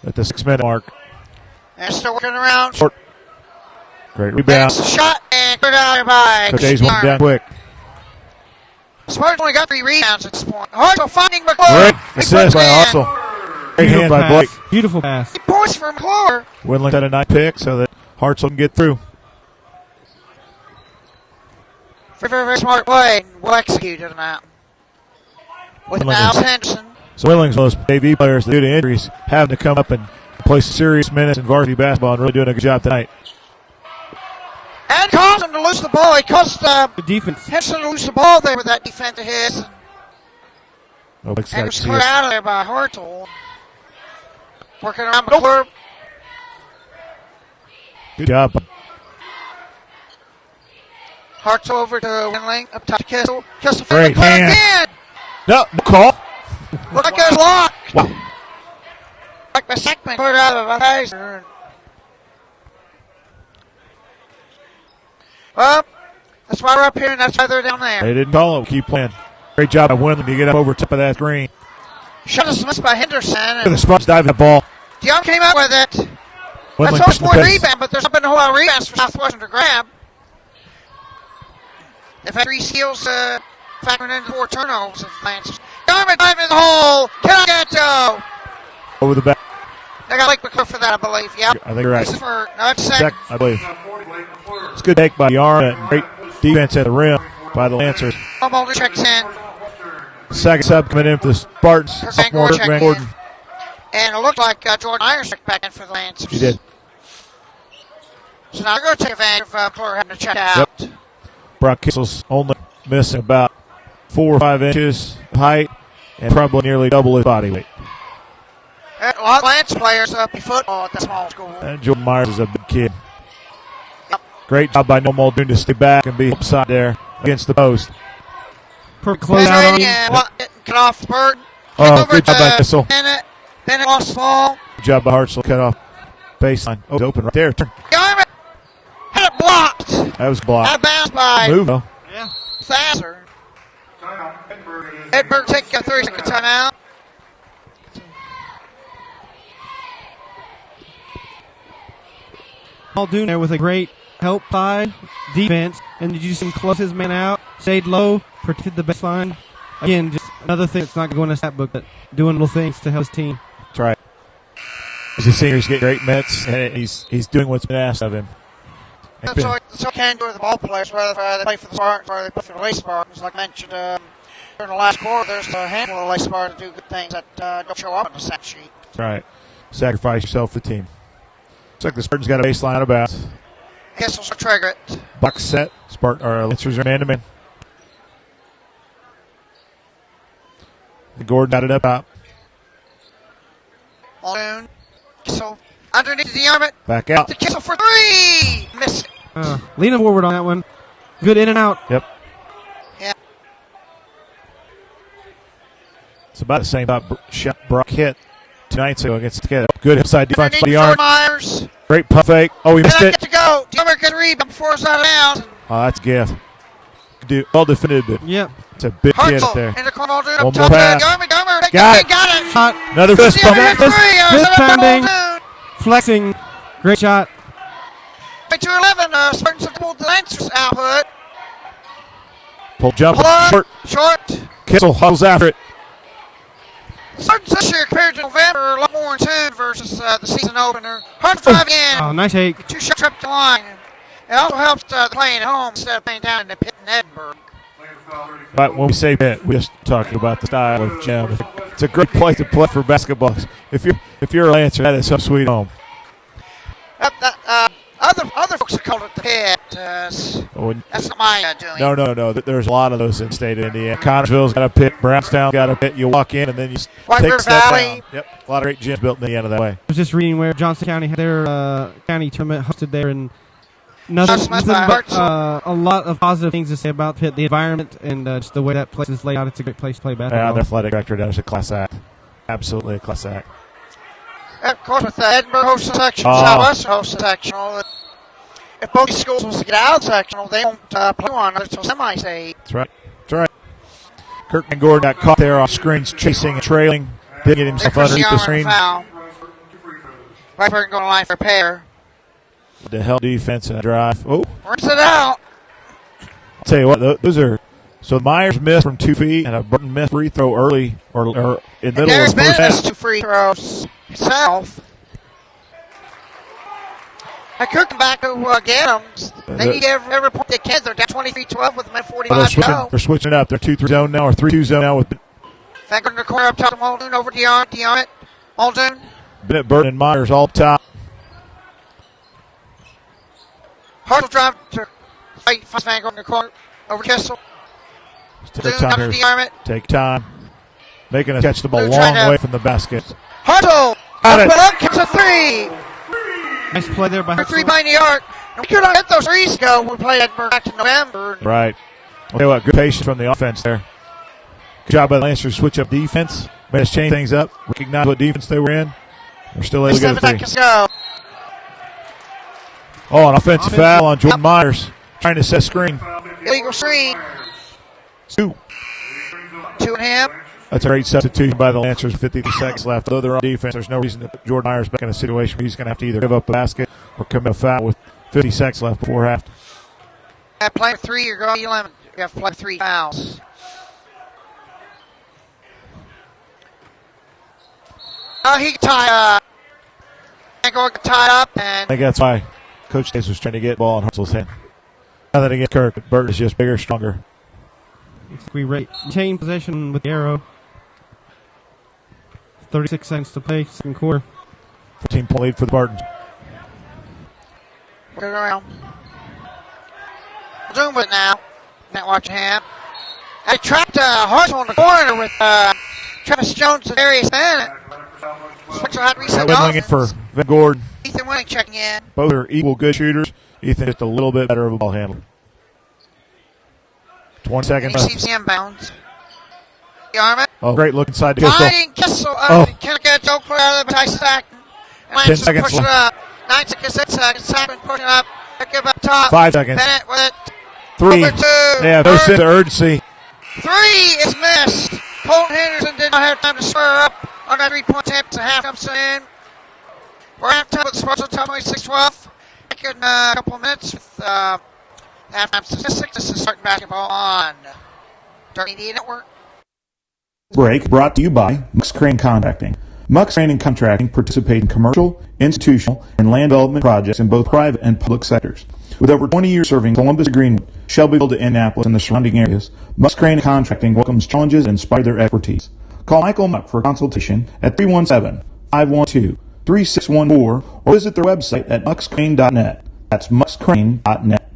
Speaker 2: At the 6-minute mark.
Speaker 1: and still working around.
Speaker 2: Short. Great rebound.
Speaker 1: Makes the shot and cleared out there by
Speaker 2: Coach
Speaker 1: Christian
Speaker 2: A's one down
Speaker 1: DeArmond.
Speaker 2: quick.
Speaker 1: Spartans only got 3 rebounds at this point. Hartzell finding McClure.
Speaker 2: Great assist by Hartzell. Great hand by Blake.
Speaker 4: Beautiful pass.
Speaker 1: 3 points for McClure.
Speaker 2: Windling had a nice pick so that Hartzell can get through.
Speaker 1: Very, very smart play. And well executed on that. With
Speaker 2: Windling
Speaker 1: now
Speaker 2: is-
Speaker 1: Henderson.
Speaker 2: So Windling's one of those AV players that due to injuries having to come up and play serious minutes in varsity basketball and really doing a good job tonight.
Speaker 1: And caused him to lose the ball. He caused
Speaker 4: Good defense.
Speaker 1: Henderson to lose the ball there with that defense of his.
Speaker 2: Oh, Blake's
Speaker 1: And
Speaker 2: got
Speaker 1: was
Speaker 2: to
Speaker 1: cleared out of there by Hartzell. Working around McClure.
Speaker 2: Good job.
Speaker 1: Hartzell over to Windling. Up top to Kissel. Kissel for
Speaker 2: Great
Speaker 1: McClure
Speaker 2: hand.
Speaker 1: again.
Speaker 2: No call.
Speaker 1: Look like it was locked.
Speaker 2: Wow.
Speaker 1: Like the second cleared out of a phaser. Well, that's why we're up here and that's why they're down there.
Speaker 2: They didn't call it. Keep playing. Great job by Windling to get up over top of that screen.
Speaker 1: Shot is missed by Henderson.
Speaker 2: Look at the
Speaker 1: And
Speaker 2: Spartans dive that ball.
Speaker 1: Dion came out with it.
Speaker 2: Windling
Speaker 1: That's
Speaker 2: pushing the
Speaker 1: almost 4
Speaker 2: pace.
Speaker 1: rebound, but there's not been a whole lot of rebounds for Southwestern to grab. They've had 3 steals factoring into 4 turnovers of Lancers. Garment dive in the hole. Can I get Joe?
Speaker 2: Over the back.
Speaker 1: They got Blake McClure for that, I believe. Yep.
Speaker 2: I think you're right.
Speaker 1: This is for second.
Speaker 2: Second, I believe. It's a good take by Yarn and great defense at the rim by the Lancers.
Speaker 1: Mulder checks in.
Speaker 2: Second sub coming in for the Spartans.
Speaker 1: Kurt Van
Speaker 2: Sophomore
Speaker 1: Gordon
Speaker 2: Kurt Van
Speaker 1: checking
Speaker 2: Gordon.
Speaker 1: in. And it looked like Jordan Ayers checked back in for the Lancers.
Speaker 2: He did.
Speaker 1: So now they're going to take advantage of McClure having to check out.
Speaker 2: Yep. Brock Kissel's only missing about 4 or 5 inches height and probably nearly double his body weight.
Speaker 1: A lot of Lance players play football at the small school.
Speaker 2: And Jordan Myers is a big kid.
Speaker 1: Yep.
Speaker 2: Great job by Noel Muldoon to stay back and be upside there against the post.
Speaker 4: Perfect close out on
Speaker 1: Penetrating
Speaker 4: him.
Speaker 1: and cut off the bird.
Speaker 2: Oh,
Speaker 1: Kick over
Speaker 2: good job by
Speaker 1: to
Speaker 2: Kissel.
Speaker 1: Bennett. Bennett lost the ball.
Speaker 2: Good job by Hartzell. Cut off baseline. Oh, it's open right there. Turn.
Speaker 1: Garment had it blocked.
Speaker 2: That was
Speaker 1: Out
Speaker 2: blocked.
Speaker 1: of bounds by
Speaker 2: Move though.
Speaker 1: Thasser.
Speaker 3: Timeout.
Speaker 1: Edinburgh take a 30-second timeout.
Speaker 4: Muldoon there with a great help by defense. And did you see him close his man out? Stayed low, protected the baseline. Again, just another thing that's not going to stat book, but doing little things to help his team.
Speaker 2: That's right. He's a senior. He's getting great minutes, and he's doing what's been asked of him.
Speaker 1: That's what you can do with the ball players, whether they play for the Spartans or they play for the Lake Spartans. Like I mentioned during the last quarter, there's a handful of Lake Spartans that do good things that don't show up on the stat sheet.
Speaker 2: That's right. Sacrifice yourself for the team. Looks like the Spartans got a baseline out of bounds.
Speaker 1: Kissels will trigger it.
Speaker 2: Box set. Lancers are man to man. Gordon got it up top.
Speaker 1: Muldoon. Kissel. Underneath the arm.
Speaker 2: Back out.
Speaker 1: The Kissel for three. Missed.
Speaker 4: Leaning forward on that one. Good in and out.
Speaker 2: Yep.
Speaker 1: Yeah.
Speaker 2: It's about the same shot Brock hit 2 nights ago against the kid. Good inside defense for the arm.
Speaker 1: Myers.
Speaker 2: Great pump fake. Oh, he missed
Speaker 1: And I
Speaker 2: it.
Speaker 1: get to go. Dummer can rebound before it's out of bounds.
Speaker 2: Oh, that's a gift. Well defended, but
Speaker 4: Yep.
Speaker 2: it's a big hit
Speaker 1: Hartzell
Speaker 2: there.
Speaker 1: in the corner. Muldoon
Speaker 2: One
Speaker 1: up
Speaker 2: more
Speaker 1: top.
Speaker 2: pass.
Speaker 1: Dummer.
Speaker 2: Got it.
Speaker 1: Got it.
Speaker 4: Shot.
Speaker 2: Another fist bump.
Speaker 4: Fist pounding. Flexing. Great shot.
Speaker 1: 2-11. Spartans have doubled the Lancers output.
Speaker 2: Pull jump.
Speaker 1: Pull up.
Speaker 2: Short. Kissel huddles after it.
Speaker 1: Spartans this year compared to November are a lot more in tune versus the season opener. Hard to drive in.
Speaker 4: Oh, nice hake.
Speaker 1: 2 shot trip to line. It also helps playing at home instead of playing down in the pit in Edinburgh.
Speaker 2: But when we say pit, we're just talking about the style of gym. It's a great place to play for basketball. If you're a Lancer, that is so sweet home.
Speaker 1: Other folks have called it the pit. That's not my doing.
Speaker 2: No. There's a lot of those in the state of Indiana. Connersville's got a pit. Brownstown got a pit. You walk in and then you
Speaker 1: White
Speaker 2: take
Speaker 1: River
Speaker 2: a step
Speaker 1: Valley.
Speaker 2: down. Yep. A lot of great gyms built in Indiana that way.
Speaker 4: I was just reading where Johnson County had their county tournament hosted there, and nothing but a lot of positive things to say about Pitt, the environment, and just the way that place is laid out. It's a great place to play basketball.
Speaker 2: Yeah, the athletic director does a class act. Absolutely a class act.
Speaker 1: Of course, with the Edinburgh host section, Southwestern host sectional, if both these schools was to get out of sectional, they won't play one until semi-state.
Speaker 2: That's right. Kirkman Gordon got caught there off screens, chasing and trailing. Didn't get himself underneath the screen.
Speaker 1: Right going to line for a pair.
Speaker 2: The hell defense and a drive. Oh,
Speaker 1: Rinse it out.
Speaker 2: I'll tell you what, those are. So Myers missed from 2 feet and a Burton missed free throw early or in the middle
Speaker 1: There's
Speaker 2: of the first half.
Speaker 1: There's 2 free throws himself. I could come back to get them. They need every point they can. They're down 23-12 with a minute 45 to go.
Speaker 2: They're switching it up. They're 2-3 zone now or 3-2 zone now with
Speaker 1: Back in the corner up top to Muldoon over Dion. Muldoon.
Speaker 2: Bennett, Burton, and Myers all up top.
Speaker 1: Hartzell drive to fight Van in the corner over Kissel.
Speaker 2: Take time here. Take time. Making a catch the ball a long way from the basket.
Speaker 1: Hartzell.
Speaker 2: Got it.
Speaker 1: Up, kicks a 3.
Speaker 4: Nice play there by Hartzell.
Speaker 1: 3 behind the arc. We could have hit those 3s ago when we played Edinburgh back in November.
Speaker 2: Right. I'll tell you what, good patience from the offense there. Good job by the Lancers to switch up defense. Made us change things up. Recognize what defense they were in. They're still able to get a
Speaker 1: 7 seconds go.
Speaker 2: Oh, an offensive foul on Jordan Myers. Trying to set a screen.
Speaker 1: Illegal screen.
Speaker 2: 2
Speaker 1: and him.
Speaker 2: That's a great substitution by the Lancers. 53 seconds left. Though they're on defense, there's no reason to put Jordan Myers back in a situation where he's going to have to either give up a basket or commit a foul with 50 seconds left before half.
Speaker 1: Playing 3, you're going 11. You have to play 3 fouls. He can tie up. Gordon can tie up. And
Speaker 2: I think that's why Coach Davis was trying to get the ball in Hartzell's hand. Nothing against Kirk, but Burt is just bigger, stronger.
Speaker 4: We retain possession with the arrow. 36 seconds to play, second quarter.
Speaker 2: 14-point lead for the Spartans.
Speaker 1: Work it around. Zoom with it now. Not watching him. I trapped Hartzell in the corner with Travis Jones and Darius Bennett. Switch out reset
Speaker 2: Winning it for Van Gordon.
Speaker 1: Ethan Winning checking in.
Speaker 2: Both are equal good shooters. Ethan just a little bit better of a ball handler. 20 seconds
Speaker 1: He
Speaker 2: left.
Speaker 1: sees the inbounds. The arm.
Speaker 2: Oh, great look inside the Kissel.
Speaker 1: Fighting Kissel. Can't get a joke clear out of the Tyson Sackton.
Speaker 2: 10 seconds
Speaker 1: push it up. 9 seconds, 6 seconds. Sackton pushing up. Give up top.
Speaker 2: 5 seconds.
Speaker 1: Bennett with it.
Speaker 2: 3.
Speaker 1: Over 2.
Speaker 2: Yeah, no sense of urgency.
Speaker 1: 3 is missed. Colton Henderson did not have time to square up on that 3-point attempt. The half comes in. We're at halftime with the Spartans top 26-12. Back in a couple of minutes with halftime statistics. This is starting basketball on Dark Media Network.
Speaker 5: Break brought to you by Mux Crane Contracting. Mux Crane and Contracting participate in commercial, institutional, and land development projects in both private and public sectors. With over 20 years serving Columbus, Greenwood, Shelbyville to Indianapolis and the surrounding areas, Mux Crane Contracting welcomes challenges and inspires their expertise. Call Michael Muck for a consultation at 317-512-3614 or visit their website at muxcrane.net. That's muxcrane.net.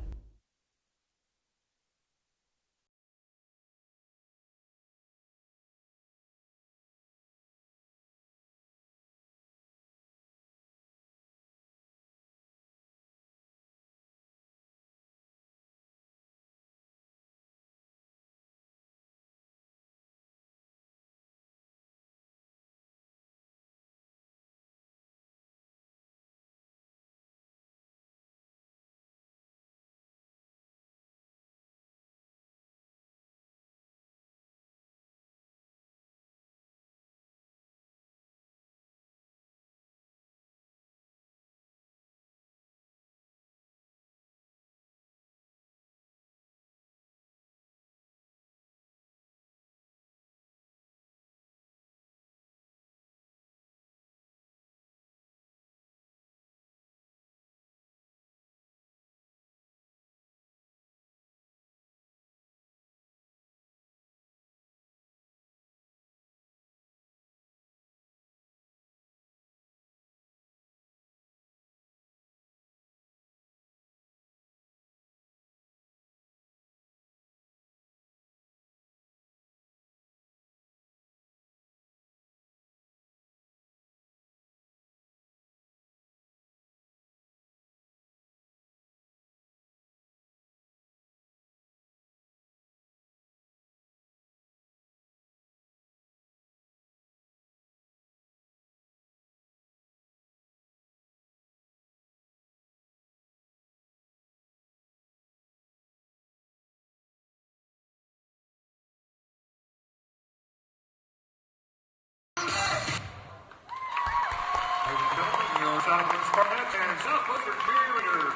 Speaker 3: and Southwestern cheerleaders.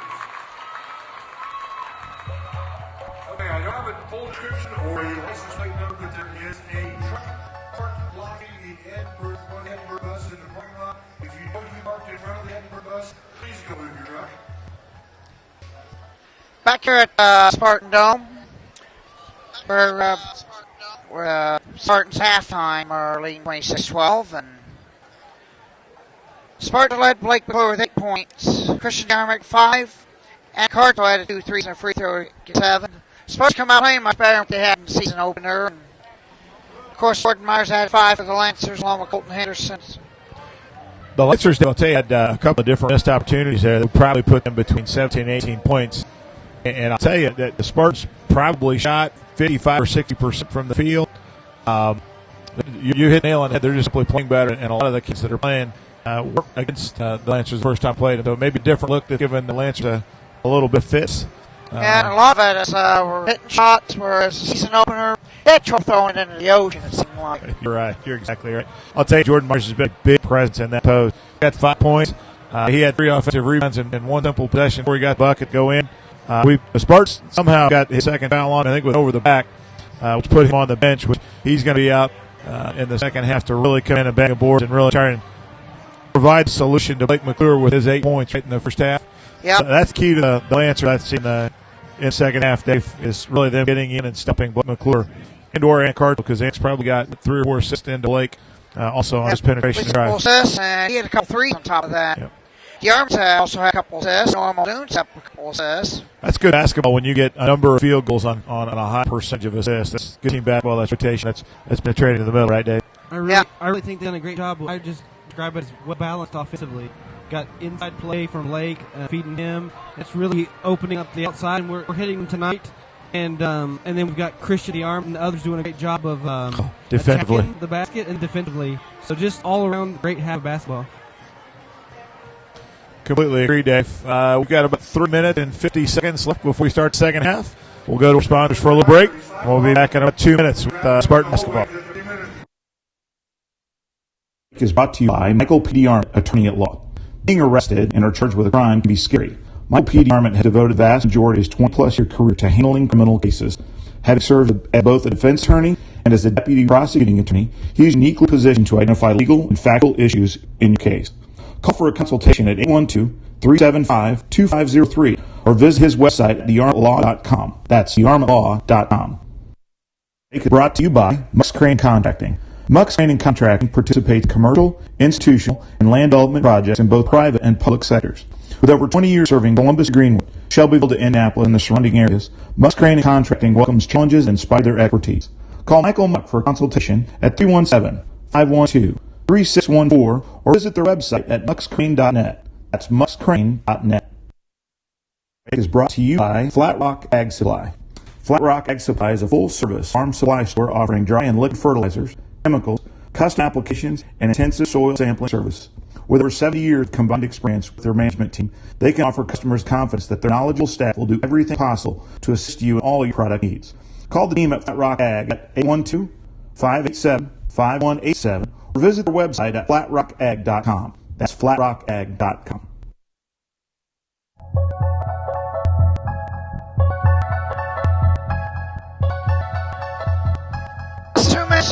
Speaker 3: Okay, I don't have a full description or a license plate number, but there is a truck blocking the Edinburgh bus in the parking lot. If you know you parked in front of the Edinburgh bus, please go move your truck.
Speaker 1: Back here at Spartan Dome, where Spartans halftime are leading 26-12, and Spartan led Blake McClure with 8 points, Christian Yarmick 5, and Cardinal added 2 threes and a free throw at 7. Spartans come out playing much better than they had in the season opener, and of course Gordon Myers had 5 for the Lancers along with Colton Henderson.
Speaker 2: The Lancers, I'll tell you, had a couple of different missed opportunities there that would probably put them between 17 and 18 points. And I'll tell you that the Spartans probably shot 55 or 60% from the field. You hit the nail on the head. They're just simply playing better, and a lot of the kids that are playing work against the Lancers the first time played. So maybe a different look that's given the Lancers a little bit fits.
Speaker 1: And a lot of it is we're hitting shots, whereas the season opener, they're throwing it into the ocean, it seemed like.
Speaker 2: You're right. You're exactly right. I'll tell you, Jordan Myers has been a big presence in that post. He got 5 points. He had 3 offensive rebounds in one simple possession before he got the bucket go in. The Spartans somehow got his second foul on, I think, with over the back, which put him on the bench, which he's going to be out in the second half to really come in and bang the boards and really try and provide the solution to Blake McClure with his 8 points right in the first half.
Speaker 1: Yeah,
Speaker 2: so that's key to the Lancers. That's in the second half, Dave, is really them getting in and stumping Blake McClure and Cardinal, because Ant's probably got 3 or 4 assists into Blake, also on his penetration drive.
Speaker 1: Assists, and he had a couple threes on top of that.
Speaker 2: Yep.
Speaker 1: The Arms also had a couple assists. Normal Dunes had a couple assists.
Speaker 2: That's good basketball when you get a number of field goals on a high percentage of assists. That's good team basketball. That's rotation. That's penetrating in the middle, right, Dave?
Speaker 4: I really think they've done a great job. I just describe it as well balanced offensively. Got inside play from Lake, feeding him. It's really opening up the outside, and we're hitting him tonight. And then we've got Christian the Arm and the others doing a great job of
Speaker 2: defensively
Speaker 4: attacking the basket and defensively. So just all around great half of basketball.
Speaker 2: Completely agree, Dave. We've got about 3 minutes and 50 seconds left before we start the second half. We'll go to responders for a little break. We'll be back in about 2 minutes with Spartan basketball.
Speaker 5: Is brought to you by Michael P. Arment, attorney at law. Being arrested and are charged with a crime can be scary. Michael P. Arment has devoted the vast majority of his 20-plus year career to handling criminal cases. Having served as both a defense attorney and as a deputy prosecuting attorney, he is uniquely positioned to identify legal and factual issues in your case. Call for a consultation at 812-375-2503 or visit his website at thearmentlaw.com. That's thearmentlaw.com. It is brought to you by Mux Crane Contracting. Mux Crane Contracting participates in commercial, institutional, and land development projects in both private and public sectors. With over 20 years serving Columbus, Greenwood, Shelbyville to Indianapolis and the surrounding areas, Mux Crane Contracting welcomes challenges and inspires their expertise. Call Michael Muck for a consultation at 317-512-3614 or visit their website at muxcrane.net. That's muxcrane.net. It is brought to you by Flat Rock Ag Supply. Flat Rock Ag Supply is a full-service farm supply store offering dry and liquid fertilizers, chemicals, custom applications, and intensive soil sampling service. With over 70 years of combined experience with their management team, they can offer customers confidence that their knowledgeable staff will do everything possible to assist you in all your product needs. Call the team at Flat Rock Ag at 812-587-5187 or visit their website at flatrockag.com. That's flatrockag.com.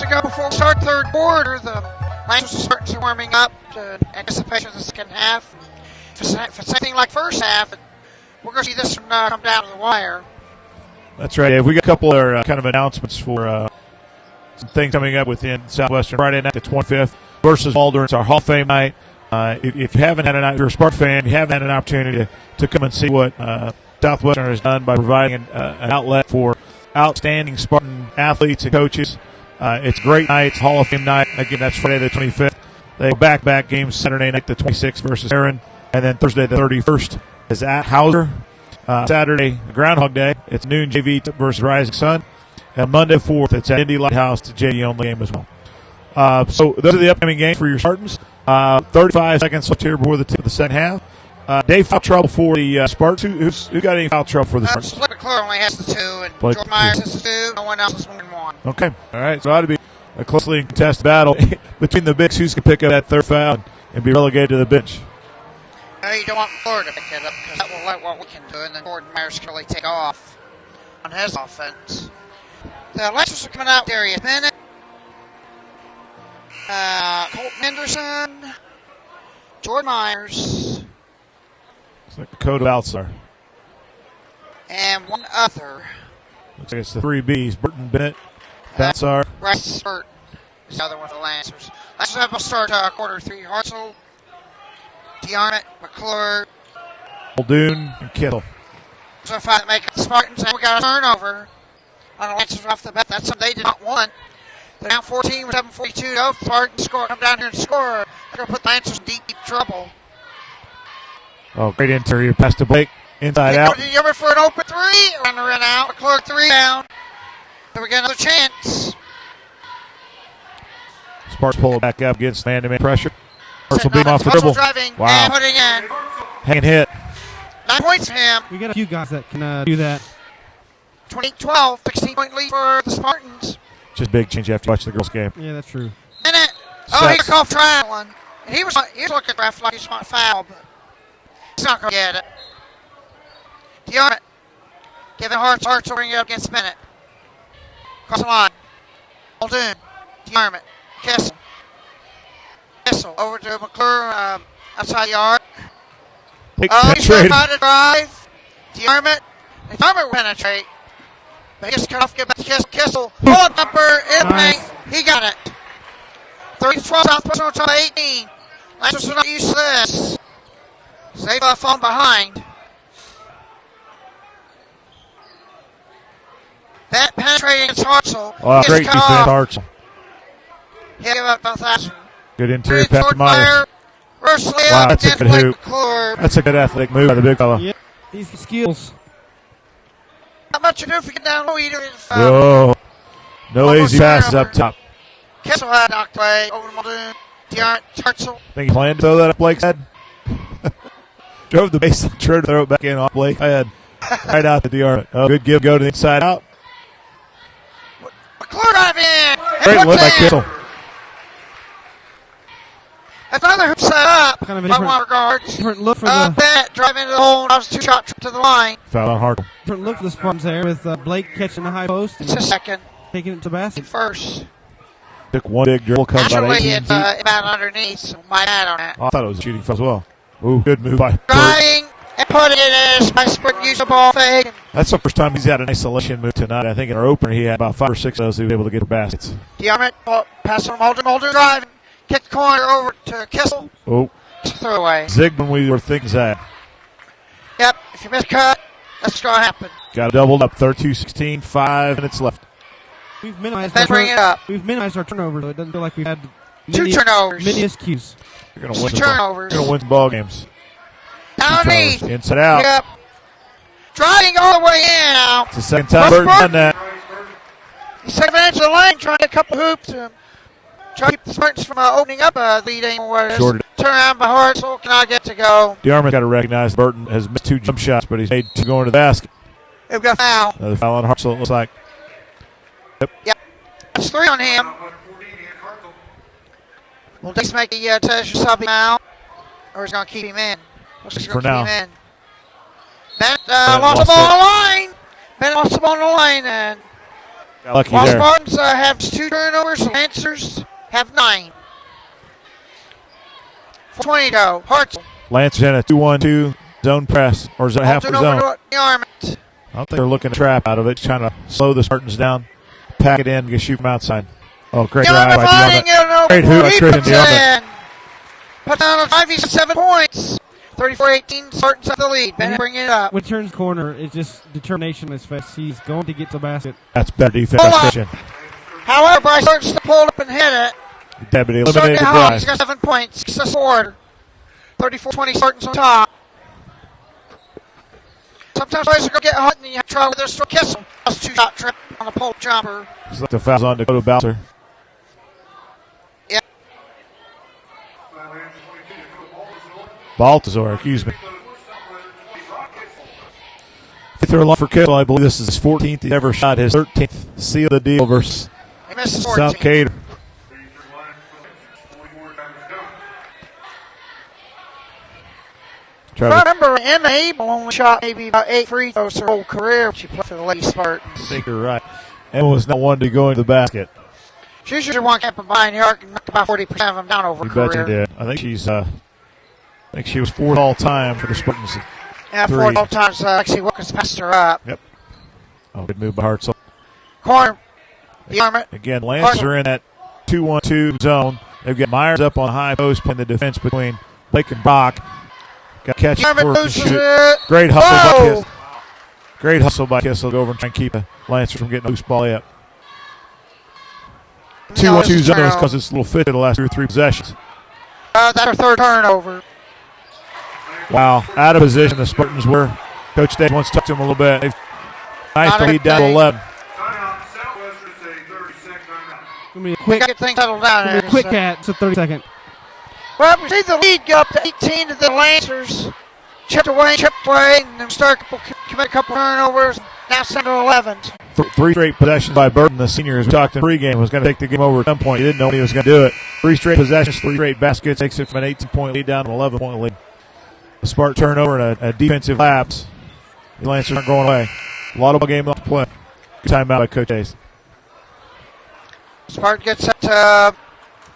Speaker 1: Ago before we start third quarter, the Lancers are starting to warming up to anticipation of the second half. If it's anything like first half, we're going to see this one come down to the wire.
Speaker 2: That's right, Dave. We got a couple of kind of announcements for some things coming up within Southwestern. Friday night, the 25th, versus Malden. It's our Hall of Fame night. If you haven't had if you're a Spartan fan, you haven't had an opportunity to come and see what Southwestern has done by providing an outlet for outstanding Spartan athletes and coaches. It's a great night. It's Hall of Fame night. Again, that's Friday the 25th. They go back-to-back games Saturday night, the 26th versus Aaron. And then Thursday the 31st is at Hauser. Saturday, Groundhog Day. It's noon JV versus Rising Sun. And Monday 4th, it's at Indy Lighthouse. It's a JV only game as well. So those are the upcoming games for your Spartans. 35 seconds left here before the second half. Dave, foul trouble for the Spartans. Who got any foul trouble for the Spartans?
Speaker 1: Blake McClure only has the 2, and George Myers has the 2. No one else has more than 1.
Speaker 2: Okay. All right. So it ought to be a closely contested battle between the bigs. Who's going to pick up that third foul and be relegated to the bench?
Speaker 1: No, you don't want Florida to pick it up because that will let what we can do, and then Gordon Myers can really take off on his offense. The Lancers are coming out. Darius Bennett, Colton Henderson, Jordan Myers,
Speaker 2: It's like Dakota Baltzar.
Speaker 1: and one other.
Speaker 2: Looks like it's the 3Bs. Burton, Bennett, Baltzar.
Speaker 1: Bryce Burton is the other one for the Lancers. Lancers have a start quarter 3. Hartzell, DeArmond, McClure.
Speaker 2: Muldoon, and Kittle.
Speaker 1: So if I make the Spartans, and we got a turnover on the Lancers off the bat. That's something they did not want. They're down 14 with 7:42 to go. Spartans score, come down here and score. They're going to put the Lancers in deep, deep trouble.
Speaker 2: Oh, great interior pass to Blake. Inside out.
Speaker 1: Over for an open 3. Run the run out. McClure 3 down. So we get another chance.
Speaker 2: Sparks pull it back up against man-to-man pressure. Hartzell
Speaker 1: Sitting
Speaker 2: beam
Speaker 1: on
Speaker 2: off the
Speaker 1: Hartzell
Speaker 2: dribble.
Speaker 1: driving
Speaker 2: Wow.
Speaker 1: and putting in.
Speaker 2: Hanging hit.
Speaker 1: 9 points for him.
Speaker 4: We got a few guys that can do that.
Speaker 1: 20-12. 16-point lead for the Spartans.
Speaker 2: Just big change after you watch the girls' game.
Speaker 4: Yeah, that's true.
Speaker 1: Minute. Oh, he
Speaker 2: Sets.
Speaker 1: got off trialing. And he was looking ref like he's not foul, but he's not going to get it. DeArmond giving Hartzell bring it up against Bennett. Cross the line. Muldoon. DeArmond. Kessel. Kessel over to McClure outside the arc.
Speaker 2: Big
Speaker 1: Oh, he's trying
Speaker 2: penetrated.
Speaker 1: to drive. DeArmond. DeArmond will penetrate. But he gets cut off, get back to Kessel. Kessel. Pull up number in the
Speaker 4: Nice.
Speaker 1: paint. He got it. 30-12. Southwestern on top of 18. Lancers are not used to this. So they've fallen behind. That penetrating against Hartzell.
Speaker 2: Oh,
Speaker 1: He
Speaker 2: great
Speaker 1: gets
Speaker 2: defense,
Speaker 1: cut off.
Speaker 2: Hartzell.
Speaker 1: He'll give up 1,000.
Speaker 2: Good interior pass to
Speaker 1: Jordan
Speaker 2: Myers.
Speaker 1: Meyer. Reverse layup
Speaker 2: Wow, that's a
Speaker 1: against
Speaker 2: good
Speaker 1: Blake
Speaker 2: hoop.
Speaker 1: McClure.
Speaker 2: That's a good athletic move by the big fella.
Speaker 4: Yep. These skills.
Speaker 1: Not much to do if you get down low either.
Speaker 2: Oh, no
Speaker 1: Almost
Speaker 2: easy passes
Speaker 1: turnover.
Speaker 2: up top.
Speaker 1: Kessel had knocked away over to Muldoon. DeArmond, Hartzell.
Speaker 2: Think he planned to throw that at Blake's head? Drove the baseline, tried to throw it back in off Blake's head. Right out to DeArmond. Oh, good give, go to the inside out.
Speaker 1: McClure drive in.
Speaker 2: Great
Speaker 1: And
Speaker 2: look
Speaker 1: puts
Speaker 2: by
Speaker 1: in.
Speaker 2: Kittle.
Speaker 1: Another hoop set up
Speaker 4: Kind of a
Speaker 1: by
Speaker 4: different-
Speaker 1: one regards.
Speaker 4: Different look for the
Speaker 1: Bennett drive into the hole. That was a 2-shot trip to the line.
Speaker 2: Foul on Hartzell.
Speaker 4: different look for the Spartans there with Blake catching the high post
Speaker 1: It's a
Speaker 4: and
Speaker 1: second.
Speaker 4: taking it to the basket.
Speaker 1: First.
Speaker 2: Took one big dribble, comes about
Speaker 1: Actually,
Speaker 2: 18
Speaker 1: it's
Speaker 2: feet.
Speaker 1: about underneath, so my bad on that.
Speaker 2: Oh, I thought it was a shooting foul as well. Ooh, good move by Burt.
Speaker 1: Driving and putting it in. Nice sprint, use the ball fake.
Speaker 2: That's the first time he's had an isolation move tonight. I think in our opener he had about 5 or 6 of those he was able to get the baskets.
Speaker 1: DeArmond, pass on Muldoon. Muldoon driving. Kick the corner over to Kessel.
Speaker 2: Oh,
Speaker 1: Throw away.
Speaker 2: zigged when we were thinking that.
Speaker 1: Yep, if you miss cut, that's what's going to happen.
Speaker 2: Got it doubled up, 32-16, 5 minutes left.
Speaker 4: We've minimized
Speaker 1: Then bring it up.
Speaker 4: We've minimized our turnovers, so it doesn't feel like we've had
Speaker 1: Two turnovers.
Speaker 4: many miscues.
Speaker 2: You're going
Speaker 1: Two
Speaker 2: to win
Speaker 1: turnovers.
Speaker 2: You're going to win some ball games.
Speaker 1: Underneath.
Speaker 2: Inside out.
Speaker 1: Yep. Driving all the way in now.
Speaker 2: It's the second time Burton done that.
Speaker 1: He's taking advantage of the lane, trying to get a couple hoops. Trying to keep the Spartans from opening up a lead anymore.
Speaker 2: Shorted.
Speaker 1: Turn around by Hartzell. Cannot get to go.
Speaker 2: DeArmond got to recognize Burton has missed 2 jump shots, but he's made 2 going to the basket.
Speaker 1: They've got a foul.
Speaker 2: Another foul on Hartzell, it looks like.
Speaker 1: Yep. That's 3 on him. Will Dix make the Treasure sub him out? Or he's going to keep him in? Looks like he's
Speaker 2: For
Speaker 1: going to keep
Speaker 2: now.
Speaker 1: him in. Bennett
Speaker 2: Bennett
Speaker 1: lost the
Speaker 2: lost
Speaker 1: ball
Speaker 2: it.
Speaker 1: on the line. Bennett lost the ball on the line. And
Speaker 2: Got lucky
Speaker 1: while
Speaker 2: there.
Speaker 1: Spartans have 2 turnovers, the Lancers have 9. 4:20 to go. Hartzell.
Speaker 2: Lancers in a 2-1-2 zone press, or half
Speaker 1: Muldoon
Speaker 2: the zone.
Speaker 1: over to DeArmond.
Speaker 2: I don't think they're looking to trap out of it, trying to slow the Spartans down, pack it in, get shoot from outside. Oh, great drive by
Speaker 1: finding
Speaker 2: DeArmond.
Speaker 1: it
Speaker 2: Great hoop by
Speaker 1: He
Speaker 2: Tristan
Speaker 1: puts
Speaker 2: DeArmond.
Speaker 1: in. Puts down a 5, he's 7 points. 34-18, Spartans have the lead. Bennett bringing it up.
Speaker 4: When he turns corner, it's just determination in his face. He's going to get to the basket.
Speaker 2: That's better defense.
Speaker 1: Hold on.
Speaker 2: Christian.
Speaker 1: However, Bryce Burton pulled up and hit it.
Speaker 2: Deputy
Speaker 1: Starting
Speaker 2: eliminated
Speaker 1: to
Speaker 2: the
Speaker 1: hot. He's
Speaker 2: drive.
Speaker 1: got 7 points. It's a quarter. 34-20, Spartans on top. Sometimes players are going to get hot and you have to try with their store. Kessel. That's a 2-shot trip on a pull jumper.
Speaker 2: He's left the fouls on Dakota Balzer.
Speaker 1: Yep.
Speaker 2: Baltazar, excuse me. Throw long for Kittle. I believe this is his 14th he ever shot. His 13th seal the deal versus
Speaker 1: He misses
Speaker 2: South
Speaker 1: 14.
Speaker 2: Cater.
Speaker 1: If I remember, Emma Abel only shot maybe about 8 free throws her whole career. She played for the Lady Spartans.
Speaker 2: I think you're right. Emma was not one to go into the basket.
Speaker 1: She usually one kept behind the arc and knocked about 40% of them down over her career.
Speaker 2: You bet you did. I think she was fourth all time for the Spartans.
Speaker 1: Yeah, fourth all time. Lexi Wilkins passed her up.
Speaker 2: Yep. Oh, good move by Hartzell.
Speaker 1: Corner. The Armit.
Speaker 2: Again, Lancers are in that 2-1-2 zone. They've got Myers up on the high post playing the defense between Blake and Bach. Got to catch it. Shoot. Great hustle by Kissel. Great hustle by Kissel to go over and try and keep the Lancers from getting a loose ball up. 2-1-2 zone because it's a little fit to the last 2 or 3 possessions.
Speaker 1: That's our third turnover.
Speaker 2: Wow, out of position the Spartans were. Coach Dave wants to talk to them a little bit. They've nice to lead down to 11.
Speaker 1: Quick, get things settled down.
Speaker 4: Quick cat. It's a 30-second.
Speaker 1: Well, we see the lead go up to 18 to the Lancers. Chipped away, and then start commit a couple turnovers. Now send to 11.
Speaker 2: 3 straight possessions by Burton, the senior, as we talked in pregame, was going to take the game over at some point. He didn't know when he was going to do it. 3 straight possessions, 3 straight baskets, takes it from an 18-point lead down to an 11-point lead. A Spartan turnover and a defensive lapse. The Lancers aren't going away. A lot of ball game left to play. Good timeout by Coach Hayes.
Speaker 1: Spartan gets set to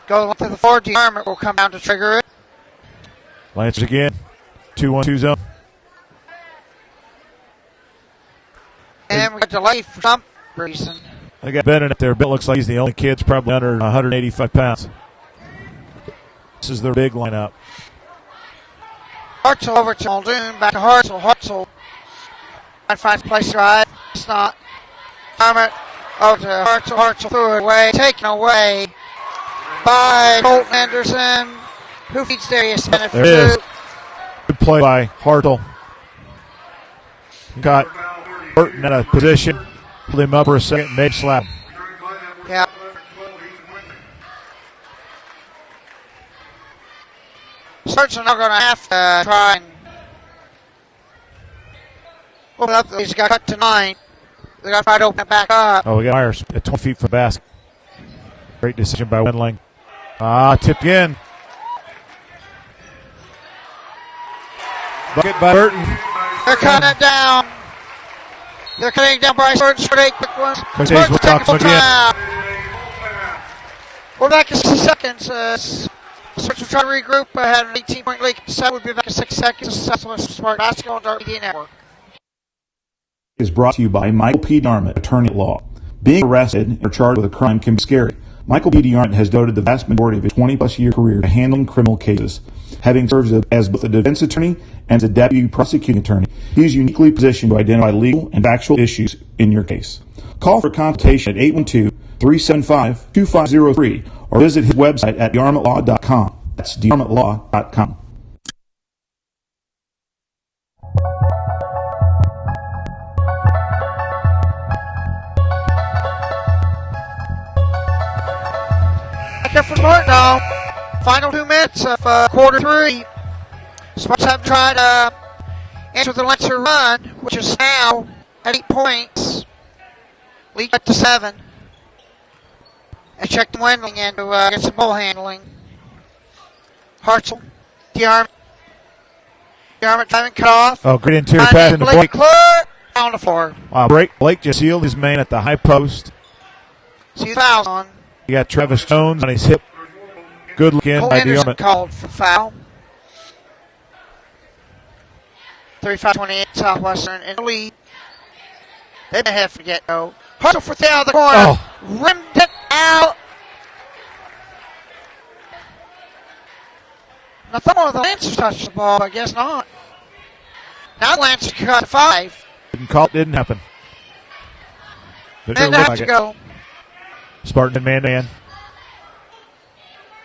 Speaker 1: go to the floor. The Armor will come down to trigger it.
Speaker 2: Lancers again. 2-1-2 zone.
Speaker 1: And we got delay for some reason.
Speaker 2: They got Bennett up there. Bill looks like he's the only kid's probably under 185 pounds. This is their big lineup.
Speaker 1: Hartzell over to Muldoon. Back to Hartzell. Hartzell finds place to ride. It's not. Armor over to Hartzell. Hartzell threw it away. Taken away by Colton Anderson. Who feeds Darius Bennett for 2.
Speaker 2: Good play by Hartzell. Got Burton in a position. Pulled him up for a second and made slap.
Speaker 1: Yeah. Spartans are not going to have to try and open up. He's got cut to 9. They got to try to open it back up.
Speaker 2: Oh, we got Myers at 20 feet from the basket. Great decision by Wendling. Tipped in. Bucket by Burton.
Speaker 1: They're cutting it down. They're cutting down Bryce Burton. Short 8 quick ones.
Speaker 2: Coach Hayes will talk to him again.
Speaker 1: We're back in 6 seconds. Spartans will try to regroup. Had an 18-point lead. So we'll be back in 6 seconds. Southwestern Spartans Basketball and Dark Media Network.
Speaker 5: Is brought to you by Michael P. Darmott, attorney at law. Being arrested or charged with a crime can be scary. Michael P. Darmott has devoted the vast majority of his 20-plus year career to handling criminal cases. Having served as both a defense attorney and as a deputy prosecuting attorney, he is uniquely positioned to identify legal and factual issues in your case. Call for consultation at 812-375-2503 or visit his website at darmottlaw.com. That's darmottlaw.com.
Speaker 1: Back up for Martin now. Final 2 minutes of quarter 3. Spartans have tried to answer the Lancer run, which is now at 8 points. Lead up to 7. And check the Wendling in to get some ball handling. Hartzell. The Armit driving cut off.
Speaker 2: Oh, great interior pass into Blake.
Speaker 1: Down the floor.
Speaker 2: Wow, Blake just sealed his man at the high post.
Speaker 1: See the fouls on.
Speaker 2: You got Travis Jones on his hip. Good look in by the Armit.
Speaker 1: Called for foul. 35-28 Southwestern in the lead. They may have to get no. Hustle for 3 out of the corner.
Speaker 2: Oh.
Speaker 1: Rimmed it out. I thought one of the Lancers touched the ball, but I guess not. Now the Lancers got 5.
Speaker 2: Didn't happen.
Speaker 1: And they have to go.
Speaker 2: Spartan man-to-man.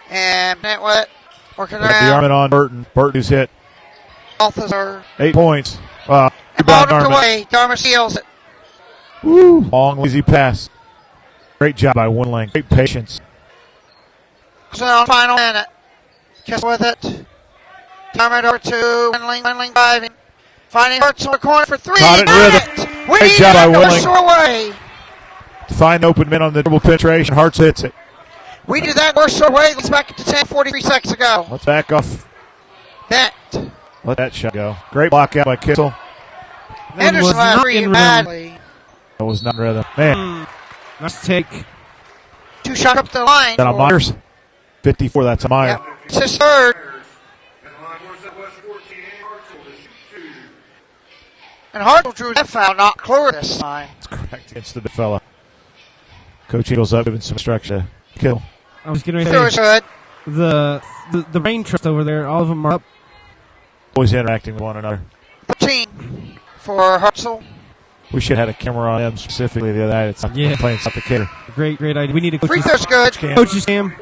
Speaker 1: And Bentwet working
Speaker 2: The
Speaker 1: around.
Speaker 2: Armit on Burton. Burton's hit.
Speaker 1: Balthazar.
Speaker 2: 8 points.
Speaker 1: And ball ripped away. Darmer seals it.
Speaker 2: Woo. Long, easy pass. Great job by Wendling. Great patience.
Speaker 1: So on final minute. Kiss with it. Darmer over to Wendling. Wendling driving. Finding Hartzell in the corner for 3.
Speaker 2: Caught it in rhythm. Great job by Wendling.
Speaker 1: Away.
Speaker 2: Find open men on the dribble penetration. Hartz hits it.
Speaker 1: We do that. We're so away. Let's back to 10, 43 seconds ago.
Speaker 2: Let's back off.
Speaker 1: Bennett.
Speaker 2: Let that shot go. Great block out by Kissel.
Speaker 1: Anderson last three badly.
Speaker 2: That was not rhythm. Man.
Speaker 4: Nice take.
Speaker 1: 2 shots up the line.
Speaker 2: That on Myers. 54, that's a Myers.
Speaker 1: Yep. It's his third. And Hartle drew that foul, not clear this time.
Speaker 2: That's correct against the big fella. Coach Eagles up, giving some instruction to Kill.
Speaker 4: I was getting
Speaker 1: It
Speaker 4: ready
Speaker 1: was
Speaker 4: to
Speaker 1: good.
Speaker 4: say, the rain trust over there, all of them are up.
Speaker 2: Always interacting with one another.
Speaker 1: 14 for Hartzell.
Speaker 2: We should have had a camera on them specifically the other night. It's not playing South Decatur.
Speaker 4: Great idea. We need a
Speaker 1: Free throw's good.
Speaker 4: coach's cam.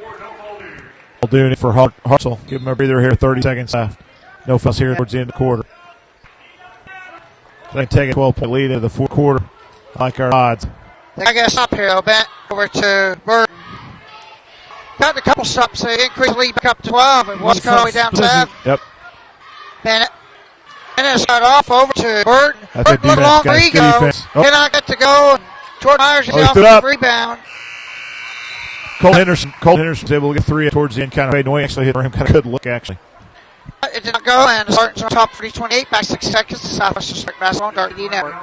Speaker 2: We'll do it for Hartzell. Give him a breather here, 30 seconds left. No fuss here towards the end of the quarter. They can take a 12-point lead into the fourth quarter. I like our odds.
Speaker 1: I got to stop here. I'll bet over to Burton. Got a couple stops. They increased the lead back up to 12. It was all the way down to 7.
Speaker 2: Yep.
Speaker 1: Bennett. And it's got off over to Burton.
Speaker 2: That's a
Speaker 1: Burton, little
Speaker 2: defense,
Speaker 1: longer
Speaker 2: guys. Good
Speaker 1: ego.
Speaker 2: defense. Oh.
Speaker 1: Cannot get to go. And Jordan Myers is
Speaker 2: he
Speaker 1: the
Speaker 2: stood up.
Speaker 1: offensive rebound.
Speaker 2: Cole Henderson was able to get 3 towards the end, kind of fading away. Actually hit for him, kind of good look, actually.
Speaker 1: It did not go, and the Spartans on top 30-28, back 6 seconds. The Southwestern Spartans basketball Dark D Network.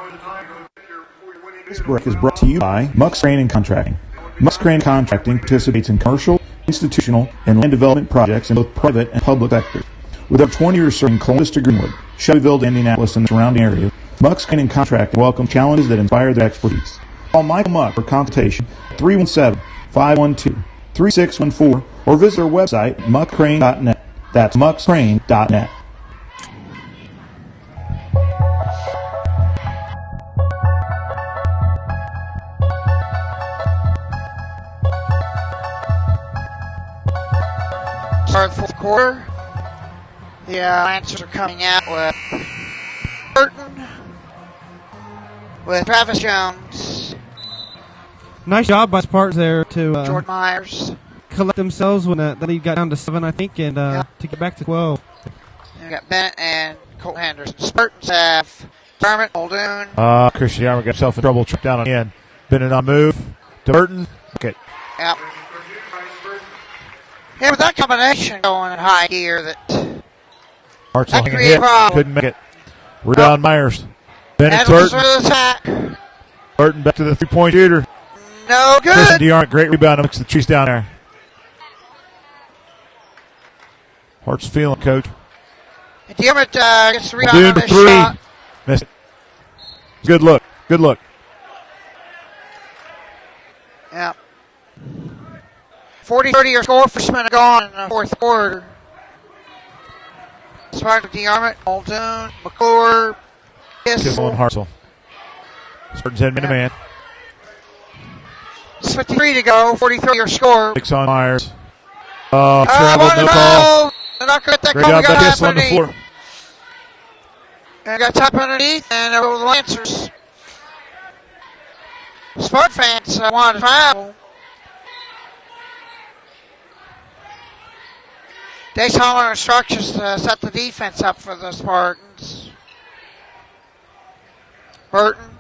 Speaker 5: This break is brought to you by Muck's Crane and Contracting. Muck's Crane Contracting participates in commercial, institutional, and land development projects in both private and public sectors. With over 20 years serving Columbus to Greenwood, Shelbyville to Indianapolis and the surrounding area, Muck's Crane and Contracting welcome challenges that inspire their expertise. Call Michael Muck for consultation at 317-512-3614 or visit our website, muckcrane.net. That's muckscrane.net.
Speaker 1: Start the fourth quarter. The Lancers are coming out with Burton, with Travis Jones,
Speaker 4: Nice job by Spartans there to
Speaker 1: Jordan Myers.
Speaker 4: collect themselves when the lead got down to 7, I think, and to get back to 12.
Speaker 1: And we got Bennett and Colt Henderson. Spartans have Dermott, Muldoon.
Speaker 2: Christian Yarmer got himself in trouble, tripped down on the end. Bennett on move to Burton. Okay.
Speaker 1: Yep. Yeah, with that combination going in high gear, that
Speaker 2: Hartzell
Speaker 1: create a
Speaker 2: hit.
Speaker 1: problem.
Speaker 2: Couldn't make it. Rebound Myers. Bennett
Speaker 1: Adams
Speaker 2: Burton.
Speaker 1: with the attack.
Speaker 2: Burton back to the 3-point shooter.
Speaker 1: No
Speaker 2: Christian
Speaker 1: good.
Speaker 2: Yarmer, great rebound. Makes the trees down there. Hart's feeling, coach.
Speaker 1: And Dermott gets the rebound
Speaker 2: Muldoon
Speaker 1: on
Speaker 2: to
Speaker 1: this
Speaker 2: 3.
Speaker 1: shot.
Speaker 2: Missed it. Good look. Good look.
Speaker 1: Yeah. 40-30 your score for Smith gone in the fourth quarter. Spartans with DeArmond, Muldoon, McClure,
Speaker 2: Kissel and Hartzell. Spartans head man-to-man.
Speaker 1: 53 to go, 43 your score.
Speaker 2: 6 on Myers. Travel,
Speaker 1: One
Speaker 2: no
Speaker 1: to
Speaker 2: call.
Speaker 1: go. They're not going to get that
Speaker 2: Great
Speaker 1: call. We
Speaker 2: job
Speaker 1: got
Speaker 2: by
Speaker 1: tap
Speaker 2: Kissel on the
Speaker 1: underneath.
Speaker 2: floor.
Speaker 1: And we got tap underneath, and over the Lancers. Spartan fans want to travel. Dace Holler instructions to set the defense up for the Spartans. Burton.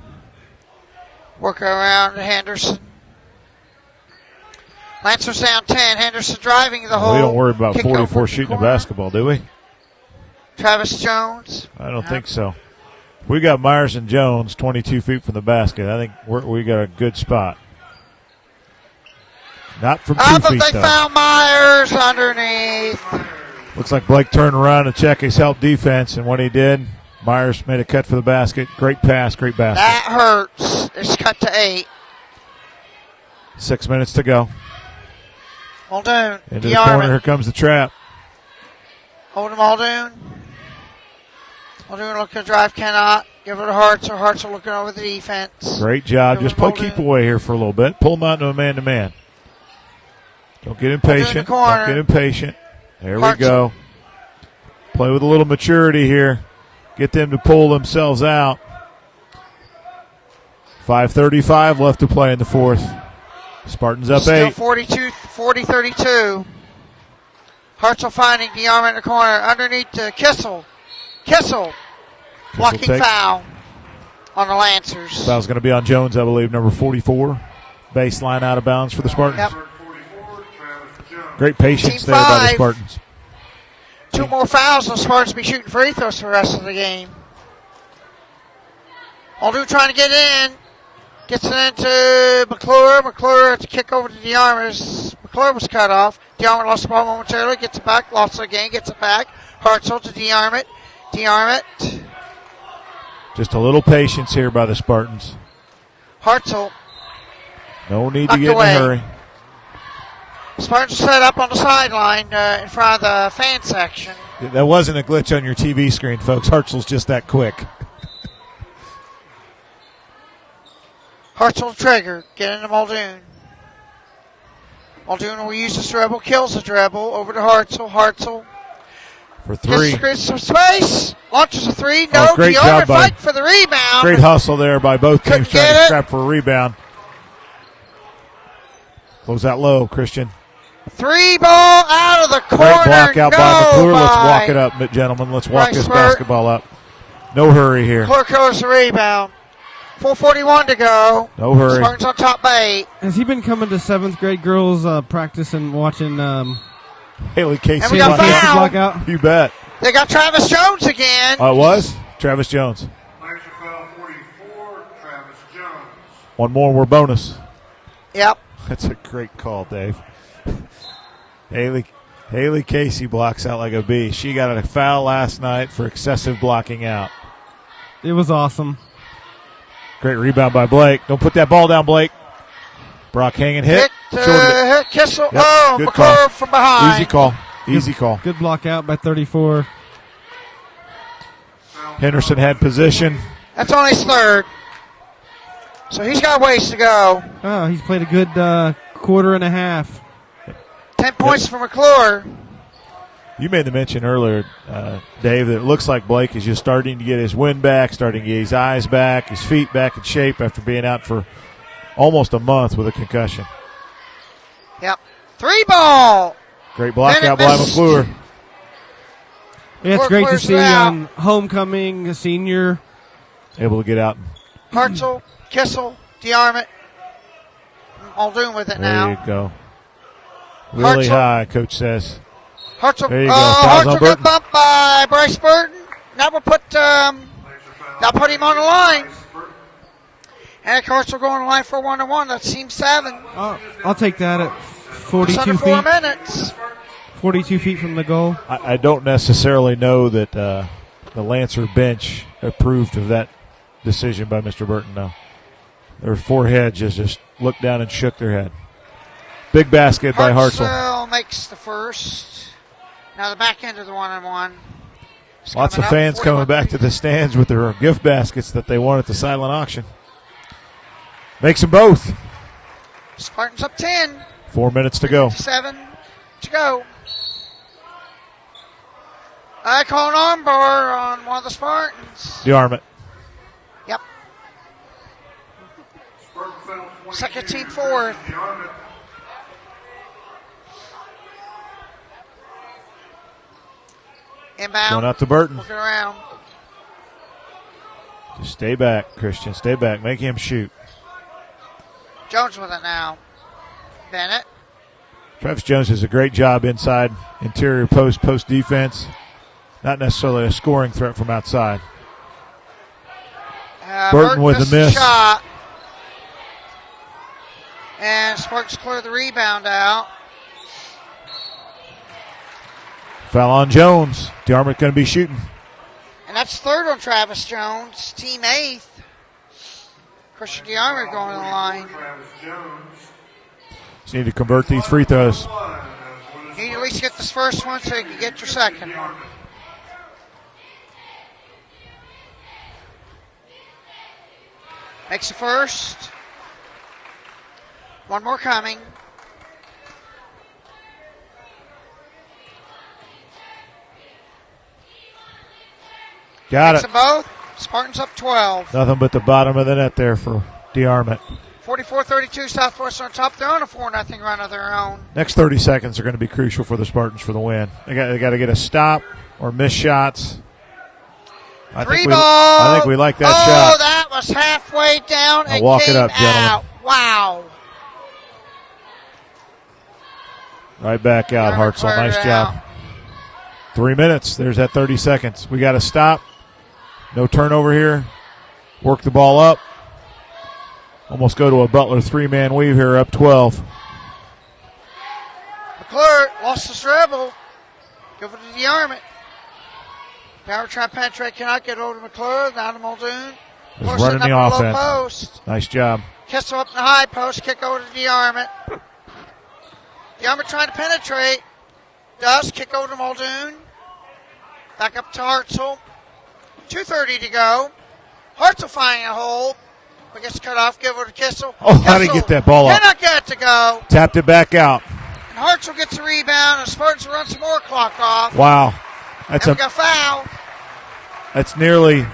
Speaker 1: Working around to Henderson. Lancers down 10. Henderson driving the hole.
Speaker 2: We don't worry about
Speaker 1: Kick
Speaker 2: 44
Speaker 1: over
Speaker 2: shooting
Speaker 1: the
Speaker 2: a
Speaker 1: corner.
Speaker 2: basketball, do we?
Speaker 1: Travis Jones.
Speaker 2: I don't think so. We got Myers and Jones 22 feet from the basket. I think we got a good spot. Not from 2
Speaker 1: But
Speaker 2: feet,
Speaker 1: they
Speaker 2: though.
Speaker 1: found Myers underneath.
Speaker 2: Looks like Blake turned around to check his help defense, and when he did, Myers made a cut for the basket. Great pass, great basket.
Speaker 1: That hurts. It's cut to 8.
Speaker 2: 6 minutes to go.
Speaker 1: Muldoon.
Speaker 2: Into the corner, here comes the trap.
Speaker 1: Hold Muldoon. Muldoon looking to drive, cannot. Give it to Hartz, or Hartz are looking over the defense.
Speaker 2: Great job.
Speaker 1: Give it
Speaker 2: Just play
Speaker 1: Muldoon.
Speaker 2: keep away here for a little bit. Pull him out into a man-to-man. Don't get impatient.
Speaker 1: corner.
Speaker 2: Don't get impatient. There
Speaker 1: Hartz.
Speaker 2: we go. Play with a little maturity here. Get them to pull themselves out. 5:35 left to play in the fourth. Spartans up
Speaker 1: Still
Speaker 2: 8.
Speaker 1: 40-32. Hartzell finding DeArmond in the corner. Underneath to Kissel. Kissel. Blocking
Speaker 2: takes.
Speaker 1: foul on the Lancers.
Speaker 2: Foul's going to be on Jones, I believe, number 44. Baseline out of bounds for the Spartans.
Speaker 1: Yep.
Speaker 2: Great patience
Speaker 1: Team
Speaker 2: there by the
Speaker 1: 5.
Speaker 2: Spartans.
Speaker 1: 2 more fouls, the Spartans be shooting free throws for the rest of the game. Muldoon trying to get in. Gets it into McClure. McClure has to kick over to DeArmas. McClure was cut off. DeArmas lost the ball momentarily. Gets it back. Lost it again. Gets it back. Hartzell to DeArmas. DeArmas.
Speaker 2: Just a little patience here by the Spartans.
Speaker 1: Hartzell.
Speaker 2: No need to get in a hurry.
Speaker 1: Spartans set up on the sideline in front of the fan section.
Speaker 2: That wasn't a glitch on your TV screen, folks. Hartzell's just that quick.
Speaker 1: Hartzell trigger. Get into Muldoon. Muldoon will use this dribble. Kills the dribble. Over to Hartzell. Hartzell.
Speaker 2: For 3.
Speaker 1: Gets some space. Launches a 3. No.
Speaker 2: Great
Speaker 1: DeArmas
Speaker 2: job by,
Speaker 1: fight for the rebound.
Speaker 2: great hustle there by both teams trying to scrap for a rebound. Close that low, Christian.
Speaker 1: 3 ball out of the corner.
Speaker 2: Great block out by McClure. Let's
Speaker 1: by
Speaker 2: walk it up, gentlemen. Let's walk
Speaker 1: Bryce
Speaker 2: this
Speaker 1: Burt.
Speaker 2: basketball up. No hurry here.
Speaker 1: McClure goes the rebound. 4:41 to go.
Speaker 2: No hurry.
Speaker 1: Spartans on top by 8.
Speaker 4: Has he been coming to 7th grade girls practice and watching
Speaker 2: Haley Casey.
Speaker 1: And we got foul.
Speaker 4: block out?
Speaker 2: You bet.
Speaker 1: They got Travis Jones again.
Speaker 2: It was Travis Jones.
Speaker 3: Lancer foul 44, Travis Jones.
Speaker 2: One more, we're bonus.
Speaker 1: Yep.
Speaker 2: That's a great call, Dave. Haley Casey blocks out like a bee. She got a foul last night for excessive blocking out.
Speaker 4: It was awesome.
Speaker 2: Great rebound by Blake. Don't put that ball down, Blake. Brock hanging hit.
Speaker 1: Hit Kissel.
Speaker 2: Yep,
Speaker 1: Oh,
Speaker 2: good
Speaker 1: McClure
Speaker 2: call.
Speaker 1: from behind.
Speaker 2: Easy call. Easy call.
Speaker 4: Good block out by 34.
Speaker 2: Henderson had position.
Speaker 1: That's on his 3rd. So he's got ways to go.
Speaker 4: Oh, he's played a good quarter and a half.
Speaker 1: 10 points for McClure.
Speaker 2: You made the mention earlier, Dave, that it looks like Blake is just starting to get his wind back, starting to get his eyes back, his feet back in shape after being out for almost a month with a concussion.
Speaker 1: Yep. 3 ball.
Speaker 2: Great block
Speaker 1: Bennett
Speaker 2: out by
Speaker 1: missed.
Speaker 2: McClure.
Speaker 4: Yeah, it's great to
Speaker 1: McClure's
Speaker 4: see
Speaker 1: out.
Speaker 4: on homecoming, a senior.
Speaker 2: Able to get out.
Speaker 1: Hartzell, Kissel, DeArmas. Muldoon with it
Speaker 2: There
Speaker 1: now.
Speaker 2: you go. Really
Speaker 1: Hartzell.
Speaker 2: high, Coach says.
Speaker 1: Hartzell,
Speaker 2: There you go. Fouls on
Speaker 1: Hartzell got
Speaker 2: Burton.
Speaker 1: bumped by Bryce Burton. That will put him on the line. And Hartzell going on the line for 1-1. That seems 7.
Speaker 4: I'll take that at
Speaker 1: Just
Speaker 4: 42
Speaker 1: under 4
Speaker 4: feet.
Speaker 1: minutes.
Speaker 4: 42 feet from the goal.
Speaker 2: I don't necessarily know that the Lancer bench approved of that decision by Mr. Burton, though. Their foreheads just looked down and shook their head. Big basket by Hartzell.
Speaker 1: Hartzell makes the first. Now the back end of the 1-1.
Speaker 2: Lots of fans coming back to the stands with their gift baskets that they won at the silent auction. Makes them both.
Speaker 1: Spartans up 10.
Speaker 2: 4 minutes to go.
Speaker 1: 7 to go. I call an armbar on one of the Spartans.
Speaker 2: DeArmas.
Speaker 1: Yep.
Speaker 3: Spartan foul 22,
Speaker 1: Second team 4th.
Speaker 3: DeArmas.
Speaker 1: Inbound.
Speaker 2: Going out to Burton.
Speaker 1: Looking around.
Speaker 2: Just stay back, Christian. Stay back. Make him shoot.
Speaker 1: Jones with it now. Bennett.
Speaker 2: Travis Jones does a great job inside interior post defense. Not necessarily a scoring threat from outside. Burton with
Speaker 1: missed
Speaker 2: the miss.
Speaker 1: Shot. And Spartans clear the rebound out.
Speaker 2: Foul on Jones. DeArmas going to be shooting.
Speaker 1: And that's 3rd on Travis Jones. Team 8th. Christian DeArmas going to the line.
Speaker 3: Travis Jones.
Speaker 2: Just need to convert these free throws.
Speaker 1: You need to at least get this first one so you can get your second one. Makes the first. One more coming.
Speaker 2: Got
Speaker 1: Makes
Speaker 2: it.
Speaker 1: them both. Spartans up 12.
Speaker 2: Nothing but the bottom of the net there for DeArmas.
Speaker 1: 44-32, Southwestern on top. They're on a 4-0 run of their own.
Speaker 2: Next 30 seconds are going to be crucial for the Spartans for the win. They got to get a stop or miss shots. I think we like that shot.
Speaker 1: Oh, that was halfway down and
Speaker 2: walk it
Speaker 1: came
Speaker 2: up, gentlemen.
Speaker 1: out. Wow.
Speaker 2: Right back out,
Speaker 1: Burton
Speaker 2: Hartzell.
Speaker 1: cleared
Speaker 2: Nice
Speaker 1: it
Speaker 2: job.
Speaker 1: out.
Speaker 2: 3 minutes. There's that 30 seconds. We got to stop. No turnover here. Work the ball up. Almost go to a Butler three-man weave here, up 12.
Speaker 1: McClure lost his dribble. Give it to DeArmond. Power try penetrate, cannot get over to McClure. Down to Muldoon.
Speaker 2: Just running the offense.
Speaker 1: Post.
Speaker 2: Nice job.
Speaker 1: Kessel up in the high post, kick over to DeArmond. DeArmond trying to penetrate. Does, kick over to Muldoon. Back up to Hartzell. 2:30 to go. Hartzell finding a hole. But gets cut off, give over to Kessel.
Speaker 2: Oh, how did he get that ball up?
Speaker 1: Cannot get it to go.
Speaker 2: Tapped it back out.
Speaker 1: And Hartzell gets a rebound, and Spartans run some more clock off.
Speaker 2: Wow. That's
Speaker 1: and we got foul.
Speaker 2: That's nearly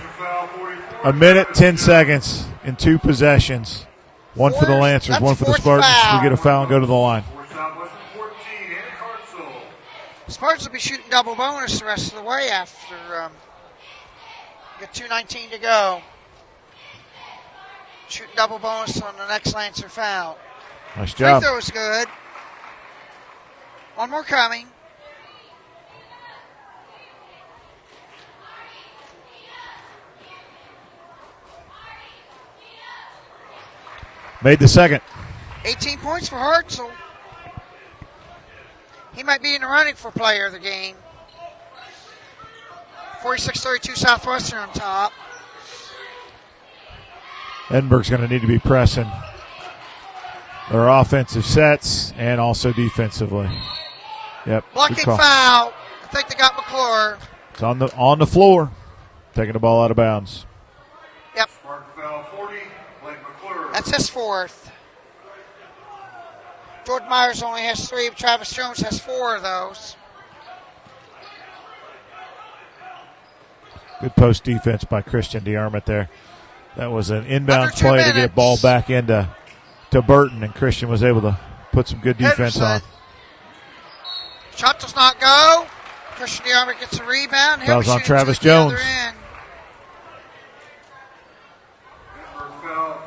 Speaker 2: a minute, 10 seconds in 2 possessions. One for the Lancers, one for the Spartans.
Speaker 1: Foul.
Speaker 2: We get a foul and go to the line.
Speaker 1: Spartans will be shooting double bonus the rest of the way after get 2:19 to go. Shooting double bonus on the next Lancer foul.
Speaker 2: Nice job.
Speaker 1: Free throw is good. One more coming.
Speaker 2: Made the second.
Speaker 1: 18 points for Hartzell. He might be in the running for player of the game. 46-32 Southwestern on top.
Speaker 2: Edinburgh's going to need to be pressing their offensive sets and also defensively. Yep.
Speaker 1: Blocking foul. I think they got McClure.
Speaker 2: It's on the floor, taking the ball out of bounds.
Speaker 1: Yep.
Speaker 3: Foul 40, Blake McClure.
Speaker 1: That's his fourth. Jordan Myers only has 3, but Travis Jones has 4 of those.
Speaker 2: Good post defense by Christian DeArmond there. That was an inbound play
Speaker 1: minutes.
Speaker 2: to get a ball back into Burton, and Christian was able to put some good defense on.
Speaker 1: Shot does not go. Christian DeArmond gets a rebound.
Speaker 2: Fouls on Travis Jones.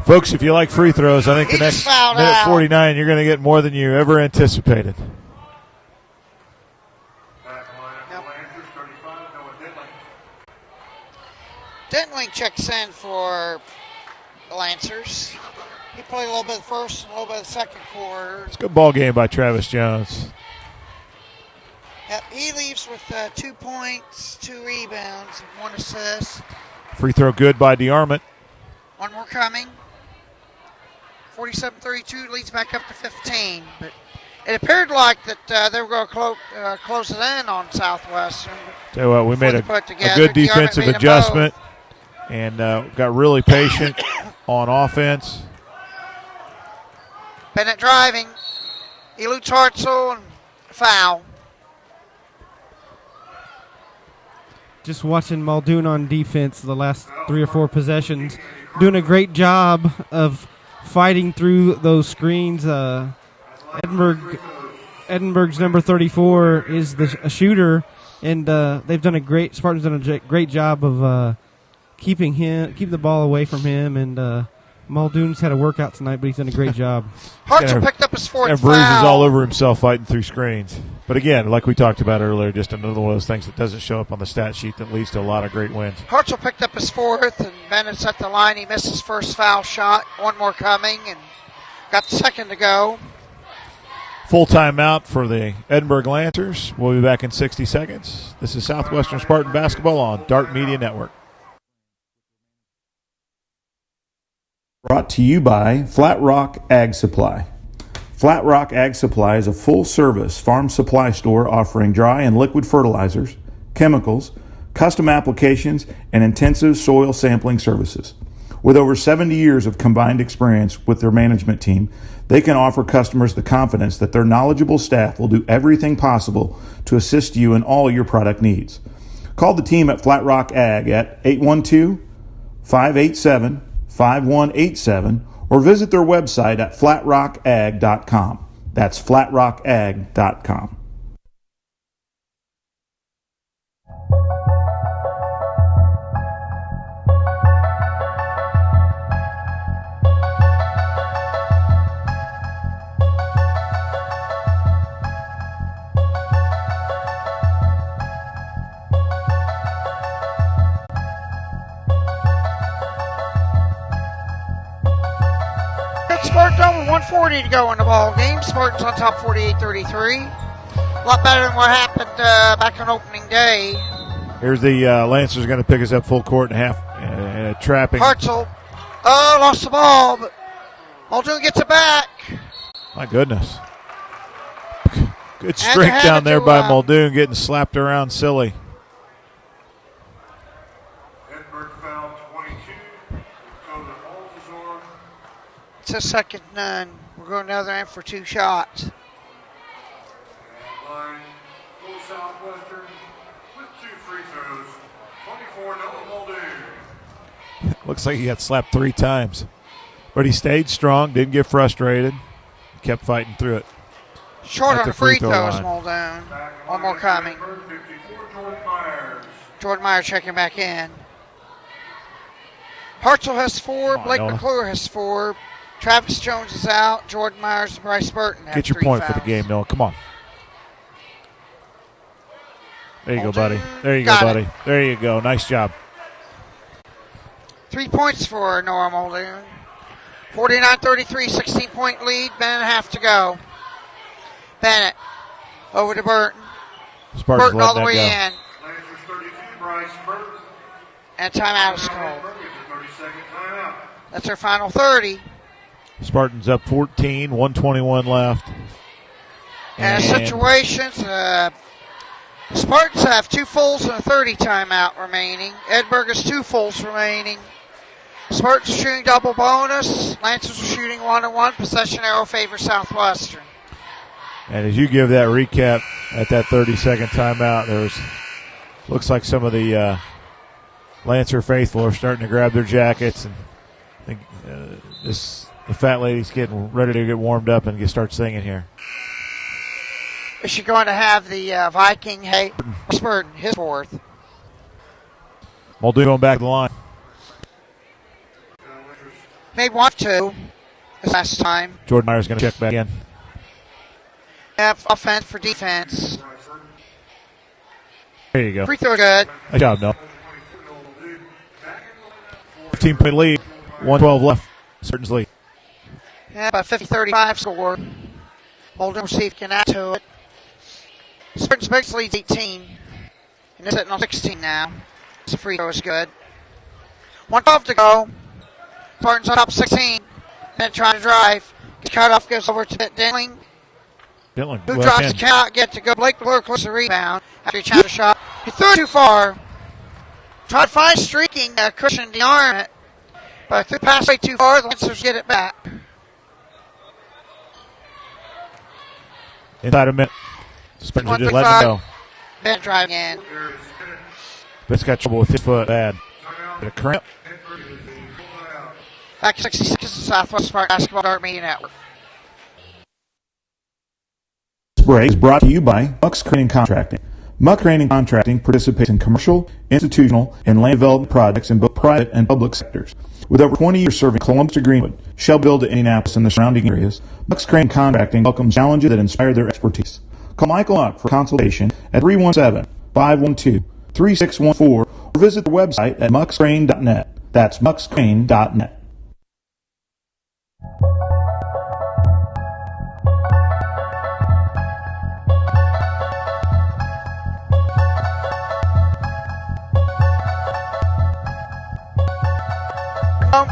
Speaker 2: Folks, if you like free throws, I think the next minute 49, you're going to get more than you ever anticipated.
Speaker 1: Dentling checks in for the Lancers. He played a little bit of the first and a little bit of the second quarter.
Speaker 2: It's a good ball game by Travis Jones.
Speaker 1: Yep, he leaves with 2 points, 2 rebounds, and 1 assist.
Speaker 2: Free throw good by DeArmond.
Speaker 1: One more coming. 47-32 leads back up to 15. But it appeared like that they were going to close it in on Southwestern.
Speaker 2: Tell you what, we made a good defensive adjustment and got really patient on offense.
Speaker 1: Bennett driving. Eludes Hartzell and foul.
Speaker 4: Just watching Muldoon on defense the last 3 or 4 possessions, doing a great job of fighting through those screens. Edinburgh's number 34 is a shooter, and Spartans done a great job of keeping the ball away from him. And Muldoon's had a workout tonight, but he's done a great job.
Speaker 1: Hartzell picked up his 4th foul.
Speaker 2: And bruises all over himself fighting through screens. But again, like we talked about earlier, just another one of those things that doesn't show up on the stat sheet that leads to a lot of great wins.
Speaker 1: Hartzell picked up his 4th, and Bennett's at the line. He missed his first foul shot. One more coming, and got the second to go.
Speaker 2: Full timeout for the Edinburgh Lancers. We'll be back in 60 seconds. This is Southwestern Spartan Basketball on Dart Media Network.
Speaker 5: Brought to you by Flat Rock Ag Supply. Flat Rock Ag Supply is a full-service farm supply store offering dry and liquid fertilizers, chemicals, custom applications, and intensive soil sampling services. With over 70 years of combined experience with their management team, they can offer customers the confidence that their knowledgeable staff will do everything possible to assist you in all your product needs. Call the team at Flat Rock Ag at 812-587-5187 or visit their website at flatrockag.com. That's flatrockag.com.
Speaker 1: Spartans over 140 to go in the ball game. Spartans on top 48-33. A lot better than what happened back on opening day.
Speaker 2: Here's the Lancers going to pick us up full court and half trapping.
Speaker 1: Hartzell, lost the ball, but Muldoon gets it back.
Speaker 2: My goodness. Good strength down there by Muldoon, getting slapped around silly.
Speaker 3: Edinburgh foul 22.
Speaker 1: It's a second none. We're going to the other end for 2 shots.
Speaker 3: Line, full Southwestern with 2 free throws. 24, Noah Muldoon.
Speaker 2: Looks like he got slapped 3 times. But he stayed strong, didn't get frustrated, kept fighting through it.
Speaker 1: Short on the free throws,
Speaker 2: line.
Speaker 1: Muldoon. One more coming.
Speaker 3: 54, Jordan Myers.
Speaker 1: Jordan Myers checking back in. Hartzell has 4. Blake
Speaker 2: Noah.
Speaker 1: McClure has 4. Travis Jones is out. Jordan Myers and Bryce Burton have
Speaker 2: Get your
Speaker 1: 3
Speaker 2: point
Speaker 1: fouls.
Speaker 2: for the game, Noah. Come on. There you go, buddy. There you go,
Speaker 1: Got
Speaker 2: buddy.
Speaker 1: it.
Speaker 2: There you go. Nice job.
Speaker 1: 3 points for Noah Muldoon. 49-33, 16-point lead. Minute and a half to go. Bennett over to Burton.
Speaker 2: Spartans
Speaker 1: Burton all the
Speaker 2: letting
Speaker 1: way
Speaker 2: that
Speaker 1: in.
Speaker 3: Lancers 32, Bryce Burton.
Speaker 1: And timeout is called.
Speaker 3: Edinburgh gets a 30-second timeout.
Speaker 1: That's our final 30.
Speaker 2: go. Spartans up 14, 121 left.
Speaker 1: And situations, Spartans have 2 fulls and a 30 timeout remaining. Edinburgh has 2 fulls remaining. Spartans are shooting double bonus. Lancers are shooting 1-1. Possession arrow favors Southwestern.
Speaker 2: And as you give that recap at that 30-second timeout, looks like some of the Lancer faithful are starting to grab their jackets, and I think the fat lady's getting ready to get warmed up and start singing here.
Speaker 1: Is she going to have the Viking Burton, his 4th?
Speaker 2: Muldoon going back to the line.
Speaker 1: Made 1-2 this last time.
Speaker 2: Jordan Myers going to check back in.
Speaker 1: Offense for defense.
Speaker 2: There you go.
Speaker 1: Free throw good.
Speaker 2: Nice job, Noah. 15-point lead. 112 left. Spartans lead.
Speaker 1: Yeah, about 50-35 score. Muldoon will see if he can add to it. Spartans biggest lead's 18. And they're sitting on 16 now. So free throw is good. 1:12 to go. Spartans on top 16. Then trying to drive. Gets cut off, goes over to Denling.
Speaker 2: Dylan,
Speaker 1: Who drops the count, get to go. Blake McClure close the rebound after he challenged a shot. He threw it too far. Tried to find streaking cushion the arm, but threw the pass way too far. The Lancers get it back.
Speaker 2: Inside a minute. Spartans are just letting him go.
Speaker 1: Bennett driving in.
Speaker 2: Bennett's got trouble with his foot. Bad. Get a cramp.
Speaker 1: Back to 60 seconds to Southwest Spartan Basketball Dart Media Network.
Speaker 5: This break is brought to you by Muck's Crane and Contracting. Muck Crane and Contracting participates in commercial, institutional, and land development projects in both private and public sectors. With over 20 years serving Columbus to Greenwood, Shelbyville to Indianapolis and the surrounding areas, Muck's Crane and Contracting welcomes challenges that inspire their expertise. Call Michael Muck for consultation at 317-512-3614 or visit their website at muckscrane.net. That's muckscrane.net.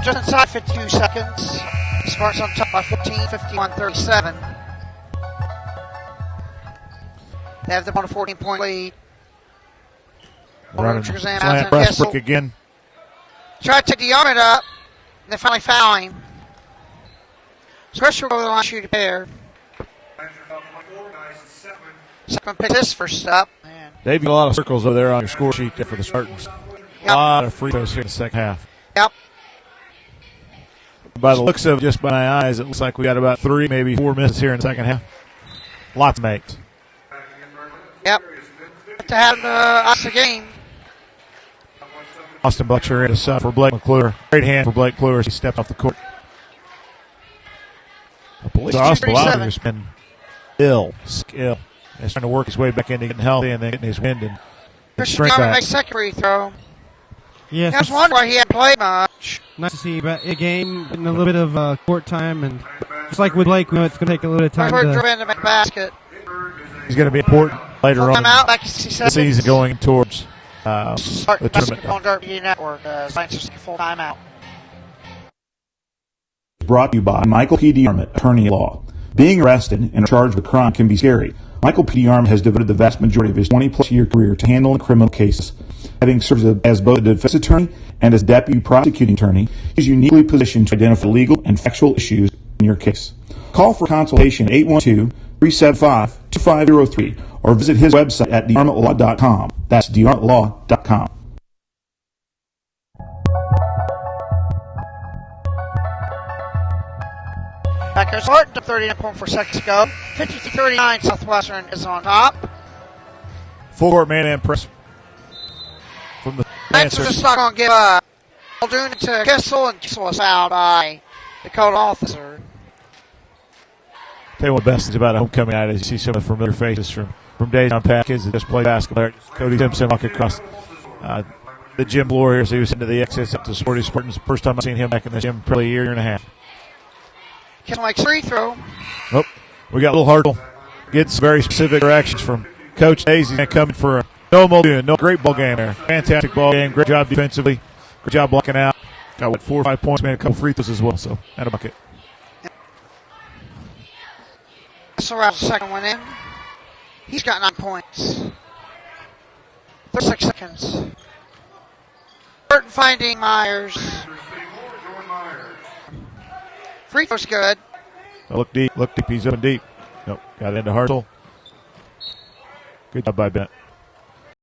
Speaker 1: Just inside 52 seconds. Spartans on top by 14, 51-37. They have them on a 14-point lead.
Speaker 2: Running
Speaker 1: Exam
Speaker 2: slant
Speaker 1: out
Speaker 2: breast break again.
Speaker 1: Tried to take the arm up. They finally foul him. Special over the line, shoot a pair. Second pick this first up. Man.
Speaker 2: They've got a lot of circles over there on your score sheet there for the Spartans.
Speaker 1: Yep.
Speaker 2: A lot of free throws here in the second half.
Speaker 1: Yep.
Speaker 2: By the looks of it, just by my eyes, it looks like we got about 3, maybe 4 minutes here in the second half. Lots of makes.
Speaker 1: Yep. Have to have us a game.
Speaker 2: Austin Butcher in a sub for Blake McClure. Great hand for Blake McClure as he stepped off the court. I believe Austin Butcher's been ill. He's trying to work his way back into getting healthy and then getting his wind and
Speaker 1: Christian
Speaker 2: strength
Speaker 1: Diamond
Speaker 2: back.
Speaker 1: makes second free throw.
Speaker 4: Yes.
Speaker 1: I was wondering why he hadn't played much.
Speaker 4: nice to see you back in the game, getting a little bit of court time, and just like with Blake, we know it's going to take a little bit of time
Speaker 1: Drove
Speaker 4: to.
Speaker 1: into the basket.
Speaker 2: He's going to be important later on
Speaker 1: Time
Speaker 2: in
Speaker 1: out, back to
Speaker 2: the
Speaker 1: 60 seconds.
Speaker 2: season going towards
Speaker 1: Start
Speaker 2: the
Speaker 1: basketball
Speaker 2: tournament.
Speaker 1: on Dirt Media Network. Lancers take a full timeout.
Speaker 5: Brought to you by Michael P. DeArmond, attorney at law. Being arrested and charged with a crime can be scary. Michael P. DeArmond has devoted the vast majority of his 20-plus year career to handling criminal cases. Having served as both a defense attorney and as deputy prosecuting attorney, he is uniquely positioned to identify legal and factual issues in your case. Call for consultation at 812-375-2503 or visit his website at dearmontlaw.com. That's dearmontlaw.com.
Speaker 1: Back here, Spartans up 39.4 seconds to go. 53-39, Southwestern is on top.
Speaker 2: Full court man-man press from the
Speaker 1: Lancers
Speaker 2: Lancers.
Speaker 1: just not going to give up. Muldoon to Kissel, and Kissel was fouled by Dakota officer.
Speaker 2: Tell you what the best things about a homecoming night is you see some of the familiar faces from days on past. Kids that just play basketball. Cody Simpson walking across the gym floor here, so he was into the exits up to Sporty Spartans. First time I've seen him back in the gym probably a year and a half.
Speaker 1: Kissel makes free throw.
Speaker 2: Oh, we got a little hurdle. Gets very specific directions from Coach Hayes. He's going to come in for a no Muldoon. No great ball game there. Fantastic ball game. Great job defensively. Great job blocking out. Got 4 or 5 points, made a couple free throws as well. So, and a bucket.
Speaker 1: So the second one in. He's got 9 points. 36 seconds. Burton finding Myers. Free throw's good.
Speaker 2: So look deep. Look deep. He's open deep. Nope. Got it into Hartzell. Good job by Bennett.